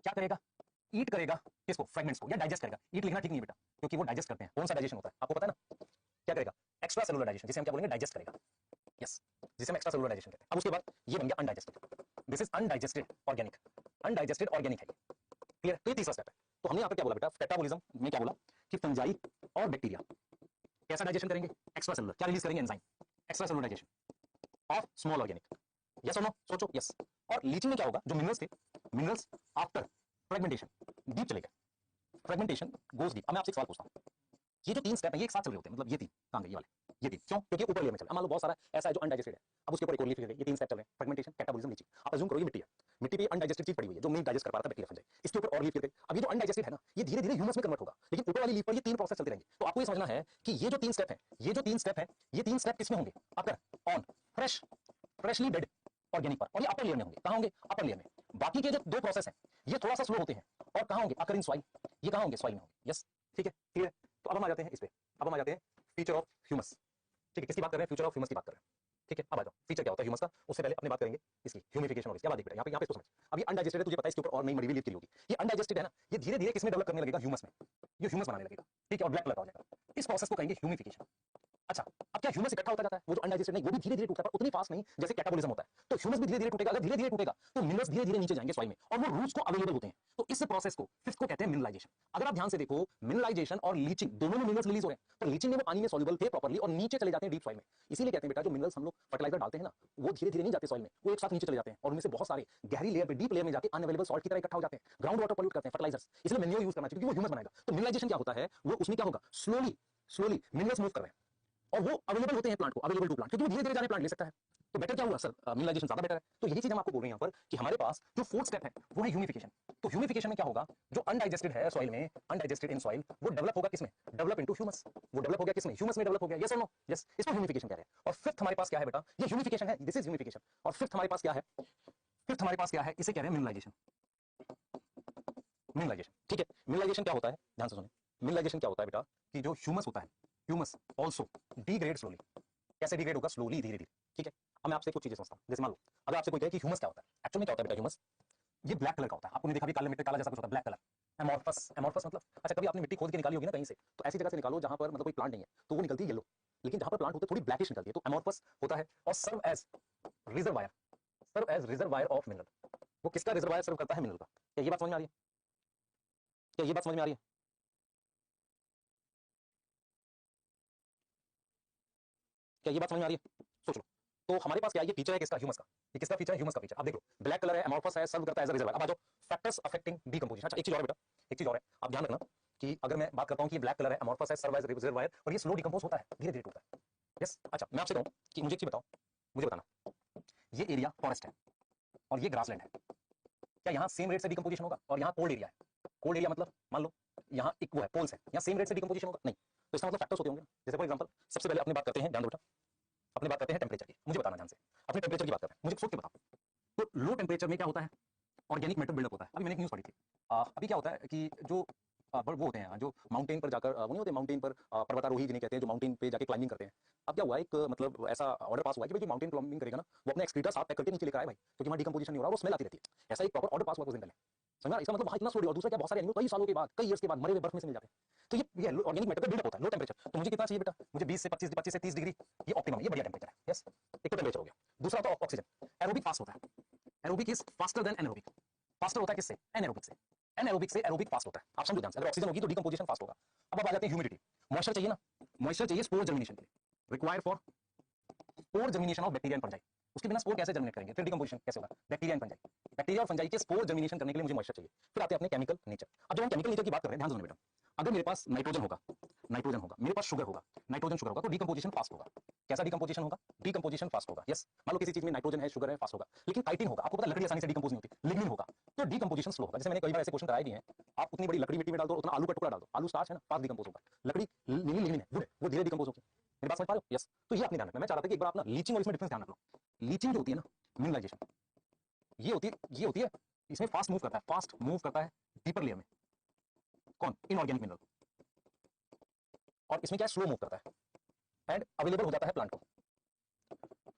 क्या करेगा, ईट करेगा किसको, फ्रेगमेंट्स को, या डाइजेस्ट करेगा। ईट लिखना ठीक नहीं है बेटा, क्योंकि वो डाइजेस्ट करते हैं। कौन सा डाइजेशन होता है आपको पता है ना, क्या करेगा, एक्स्ट्रा सेलुलर डाइजेशन, जिसे हम क्या बोलेंगे, डाइजेस्ट करेगा। यस, जिसे हम एक्स्ट्रा सेलुलर डाइजेशन कहते हैं। अब उसके बाद ये बन गया undigested, this is undigested organic, undigested organic है, क्लियर। तो ये तीसरा स्टेप है। तो हमने यहाँ पर क्या बोला बेटा, कैटाबोलिज्म में क्या बोला कि फंजाई और बैक्टीरिया कैसा डाइजेशन करेंगे, एक्स्ट्रा सेलुलर, क्या रिलीज करेंगे, enzyme, extra cellular digestion of small organic. Yes और नो, सोचो। यस, और लीचिंग में क्या होगा, जो मिनरल्स थे, मिनरल्स आफ्टर फ्रेगमेंटेशन डीप चले गए, फ्रेगमेंटेशन गोज डीप। अब मैं आपसे एक सवाल पूछता हूं, ये जो 3 स्टेप है ये एक साथ चल रहे होते हैं, मतलब ये 3 कहां गए, ये वाले, ये 3 क्यों, क्योंकि ऊपर लेयर में चल रहा है। मान लो बहुत सारा ऐसा है जो अनडाइजेस्टेड है, अब उसके ऊपर एक और लीफ है, ये 3 स्टेप चल रहे हैं, फ्रेगमेंटेशन, कैटाबोलिज्म, लीचिंग। आप अज्यूम करो ये मिट्टी है, मिट्टी पे अनडाइजेस्टेड चीज पड़ी हुई है जो नहीं डाइजेस्ट कर पा रहा था बैक्टीरिया फंजाई, इसके ऊपर और लीफ गिर गई। अब ये जो अनडाइजेस्टेड है ना, ये धीरे धीरे ह्यूमस में कन्वर्ट होगा, लेकिन ऊपर वाली लीफ पर ये 3 प्रोसेस चलते रहेंगे। तो आपको ये समझना है कि ये जो 3 स्टेप है, ये जो 3 स्टेप है, ये 3 स्टेप किसमें होंगे, अपर ऑन फ्रेशली डेड ऑर्गेनिक पर, और ये अपर लेयर में होंगे, कहां होंगे, अपर लेयर में। बाकी के जो 2 प्रोसेस हैं ये थोड़ा सा स्लो होते हैं, और कहां होंगे, अकर इन सॉइल, ये कहां होंगे, सॉइल में होंगे। यस, ठीक है, क्लियर। तो अब हम आ जाते हैं इस पे, अब हम आ जाते हैं फीचर ऑफ ह्यूमस, ठीक है। किसकी बात कर रहे हैं, फ्यूचर ऑफ ह्यूमस की बात कर रहे हैं, ठीक है। अब आ जाओ, फीचर क्या होता है ह्यूमस का, उससे पहले अपने बात करेंगे इसकी ह्यूमिफिकेशन और इसकी। बात देख बेटा, यहाँ पे इसको समझ। अब ये अनडाइजेस्टेड है, तुझे पता है इसके ऊपर और नई मरी हुई लीफ की होगी। ये अनडाइजेस्टेड है ना, ये धीरे धीरे किसमें डेवलप करने लगेगा, ह्यूमस में, ये ह्यूमस बनाने लगेगा, ठीक है, और ब्लैक कलर का हो जाएगा। इस प्रोसेस को कहेंगे ह्यूमिफिकेशन। अच्छा, अब क्या ह्यूमस इकट्ठा होता जाता है, वो जो अनडाइजेस्टेड नहीं, वो भी धीरे धीरे टूटता है, पर उतनी फास्ट नहीं जैसे कैटाबोलिज्म होता है। तो ह्यूमस भी धीरे धीरे टूटेगा, अगर धीरे धीरे टूटेगा तो मिनरल्स धीरे धीरे नीचे जाएंगे सॉइल में, और वो रूट्स को अवेलेबल होते हैं। तो इस प्रोसेस को फिफ्थ को कहते हैं मिनरलाइजेशन। अगर आप ध्यान से देखो, मिनरलाइजेशन और लीचिंग दोनों में मिनरल्स रिलीज हो रहे हैं, पर लीचिंग में वो पानी में सॉल्युबल थे प्रॉपर्ली, और नीचे चले जाते हैं डीप सॉइल में। इसीलिए कहते हैं बेटा, जो मिनरल्स हम लोग फर्टिलाइजर डालते हैं ना, वो धीरे धीरे नहीं जाते सॉइल में, वो एक साथ नीचे चले जाते हैं, और उनमें से बहुत सारे गहरी लेयर पे, डीप लेयर में जाके अनअवेलेबल सॉल्ट की तरह इकट्ठा हो जाते हैं, ग्राउंड वाटर पॉल्यूट करते हैं फर्टिलाइजर्स। इसलिए मैन्योर यूज करना चाहिए, क्योंकि वो ह्यूमस बनाएगा। तो मिनरलाइजेशन क्या होता है, वो उसमें क्या होगा, स्लोली स्लोली मिनरल्स मूव कर रहे हैं, और वो अवेलेबल होते हैं प्लांट को, अवेलेबल टू प्लांट, क्योंकि वो धीरे धीरे जाने प्लांट ले सकता है। तो बेटर क्या हुआ सर, मिनरलाइजेशन ज्यादा बेटर है। तो यही चीज हम आपको बोल रहे हैं यहाँ पर कि हमारे पास जो 4th स्टेप है वो है ह्यूमिफिकेशन। तो ह्यूमिफिकेशन में क्या होगा, जो अनडाइजेस्टेड है सॉइल में, अनडाइजेस्टेड इन सॉइल, वो डेवलप होगा किसमें, डेवलप इनटू ह्यूमस। वो डेवलप हो गया किसमें, ह्यूमस में डेवलप हो गया, यस और नो, यस, इसको ह्यूमिफिकेशन कह रहे हैं। और फिफ्थ हमारे पास क्या है बेटा, ये ह्यूमिफिकेशन है, दिस इज ह्यूमिफिकेशन। और फिफ्थ हमारे पास क्या है, फिफ्थ हमारे पास क्या है, इसे कह रहे हैं मिनरलाइजेशन। मिनरलाइजेशन, ठीक है। मिनरलाइजेशन क्या होता है, ध्यान से सुनिए। मिनरलाइजेशन क्या होता है बेटा, कि जो ह्यूमस होता है, ह्यूमस आल्सो डिग्रेड स्लोली। कैसे डिग्रेड होगा, स्लोली, धीरे धीरे, ठीक है। अब मैं आपसे कुछ चीजें समझता हूं, जैसे मान लो अगर आपसे कोई कहे कि ह्यूमस क्या होता है, एक्चुअली में क्या होता है बेटा, ह्यूमस ये ब्लैक कलर का होता है। आपने देखा भी काले मिट्टी, काला जैसा कुछ होता है, ब्लैक कलर। एमोर्फस, एमोर्फस मतलब, अच्छा कभी आपने मिट्टी खोद के निकाली होगी ना कहीं से, तो ऐसी जगह से निकालो जहां पर मतलब कोई प्लांट नहीं है, तो वो निकलती है येलो, लेकिन जहां पर प्लांट होते हैं थोड़ी ब्लैकिश निकलती है, तो एमोर्फस होता है। और serve as reservoir, serve as reservoir of mineral. वो किसका रिजर्वायर सर्व करता है, मिनरल का। क्या ये बात समझ में आ रही है, क्या ये बात समझ में आ रही है, क्या ये बात समझ में आ रही है, सोच लो। तो हमारे पास क्या है, ये फीचर है किसका, ह्यूमस का। ये किसका फीचर है, ह्यूमस का फीचर। अब देख लो, ब्लैक कलर है, एमोर्फस है, सर्व करता है एज अ रिजर्वायर। अब आ जाओ फैक्टर्स अफेक्टिंग डीकंपोजिशन। अच्छा एक चीज और है बेटा, एक चीज और है, आप ध्यान रखना कि अगर मैं बात करता हूं कि ब्लैक कलर है, एमोर्फस है, सर्व एज रिजर्वायर, और ये स्लो डिकंपोज होता है, धीरे धीरे टूटता है। यस, अच्छा मैं आपसे कहूं कि मुझे एक चीज बताओ, मुझे बताना, ये एरिया फॉरेस्ट है और ये ग्रासलैंड है, क्या यहाँ सेम रेट से डिकंपोजिशन होगा, और यहाँ कोल्ड एरिया है। कोल्ड एरिया मतलब मान लो यहाँ एक वो है, पोल्स है, यहाँ सेम रेट से डिकंपोजिशन होगा, नहीं। तो इसका मतलब फैक्टर्स होते होंगे ना। जैसे फॉर एग्जांपल, सबसे पहले अपनी बात करते हैं, ध्यान दो बेटा, अपनी बात करते हैं टेम्परेचर की। मुझे बताना ध्यान से, अपने टेम्परेचर की बात करते हैं, मुझे सोच के बताओ। तो लो टेम्परेचर में क्या होता है, ऑर्गेनिक मैटर बिल्डअप होता है। अभी मैंने एक न्यूज़ पढ़ी थी, अभी क्या होता है कि जो वो होते हैं जो माउंटेन पर जाकर, वो नहीं होते माउंटेन पर, पर्वतारोही जिन्हें कहते हैं, जो माउंटेन पे जाके क्लाइंबिंग करते हैं। अब क्या हुआ, एक मतलब ऐसा ऑर्डर पास हुआ कि भाई जो माउंटेन क्लाइंबिंग करेगा ना, वो अपने एक्सक्रीटर साथ पैक करके नीचे लेकर आए भाई, क्योंकि वहाँ डिकंपोजिशन नहीं हो रहा, वो स्मेल आती रहती है। ऐसा एक प्रॉपर ऑर्डर पास हुआ कुछ दिन पहले, समझा। इसका मतलब वहाँ इतना स्लो, और दूसरा क्या, बहुत सारे एनिमल कई सालों के बाद, कई ईयर्स के बाद मरे हुए बर्फ में से मिल जाते हैं। तो ये ऑर्गेनिक मैटर का बिल्डअप होता है लो टेम्परेचर। तो मुझे कितना चाहिए बेटा, मुझे 20 से 25, 25 से 30 डिग्री, ये ऑप्टिमम, ये बढ़िया टेम्परेचर है। यस, एक तो टेम्परेचर हो गया। दूसरा तो ऑक्सीजन, एरोबिक फास्ट होता है। Aerobic is faster than anaerobic. Faster होता है किससे, एनारोबिक से। एनारोबिक से एरोबिक फास्ट होता है। आप समझो ध्यान से, अगर ऑक्सीजन होगी तो डिकंपोजिशन फास्ट होगा। अब आ जाते हैं ह्यूमिडिटी। मॉइस्चर चाहिए ना, मॉइस्चर चाहिए स्पोर जर्मिनेशन के लिए, required for spore germination of bacteria and fungi. उसके बिना स्पोर कैसे जर्मिनेट करेंगे, फिर डिकंपोजिशन कैसे होगा, बैक्टीरिया एंड फंजाई। बैक्टीरिया और फंजाई के स्पोर जर्मिनेशन करने के लिए मुझे मॉइस्चर चाहिए। फिर आते हैं अपने केमिकल नेचर। अब जब हम केमिकल नेचर की बात कर रहे हैं, ध्यान से सुनिए बेटा, अगर मेरे पास नाइट्रोजन होगा, नाइट्रोजन होगा, मेरे पास शुगर होगा, नाइट्रोजन शुगर होगा, तो डिकंपोजिशन फास्ट होगा। कैसा डिकंपोजिशन होगा, डिकंपोजिशन फास्ट होगा। यस, मान लो किसी चीज में नाइट्रोजन है, शुगर है, फास्ट होगा। लेकिन काइटिन होगा, आपको पता लकड़ी आसानी से डिकंपोज नहीं होती, लिग्निन होगा, तो डिकंपोजिशन स्लो होगा। जैसे मैंने कई बार ऐसे क्वेश्चन कराए भी हैं, आप उतनी बड़ी लकड़ी मिट्टी में डाल दो, उतना आलू का टुकड़ा डाल दो, आलू स्टार्च है ना, फास्ट डिकंपोज होगा। लकड़ी लिग्निन है, वुड है, वो धीरे डिकंपोज होगी। मेरी बात समझ पा रहे हो, यस। तो ये अपने ध्यान रखना। मैं चाह रहा था कि एक बार आप ना लीचिंग और इसमें डिफरेंस ध्यान रख लो। लीचिंग जो होती है ना, मिनरलाइजेशन, ये होती है, इसमें फास्ट मूव करता है, फास्ट मूव करता है डीपर लेयर में, कौन, इनऑर्गेनिक मिनरल। और इसमें क्या है, स्लो मूव करता है एंड अवेलेबल हो जाता है प्लांट को।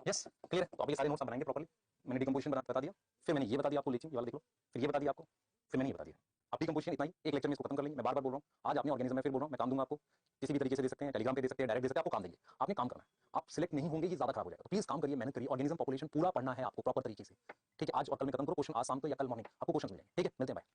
यस, क्लियर है। तो आप ये सारे नोट्स बनाएंगे प्रॉपर्ली। मैंने डिकंपोजिशन बता दिया, फिर मैंने ये बता दिया आपको, लीचिंग ये वाला देख लो, फिर ये बता दिया आपको, फिर मैंने ये बता दिया। आप डिकंपोजिशन इतना ही, एक लेक्चर में इसको खत्म कर लेंगे। मैं बार बार बोल रहा हूँ, आज आपने ऑर्गेनिज्म में, फिर बोल रहा हूँ, मैं काम दूंगा आपको, किसी भी तरीके से दे सकते हैं, टेलीग्राम पे दे सकते हैं, डायरेक्ट दे सकते हैं, आपको काम देंगे। आपने काम करना है, आप सिलेक्ट नहीं होंगे, ये ज्यादा खराब हो जाएगा। तो प्लीज काम करिए, मेहनत करिए, ऑर्गेनिज्म पॉपुलेशन पूरा पढ़ना है आपको प्रॉपर तरीके से, ठीक है। आज और कल में खत्म करो क्वेश्चन, आज शाम को या कल मॉर्निंग आपको क्वेश्चन मिल जाएंगे, ठीक है। मिलते हैं, बाय।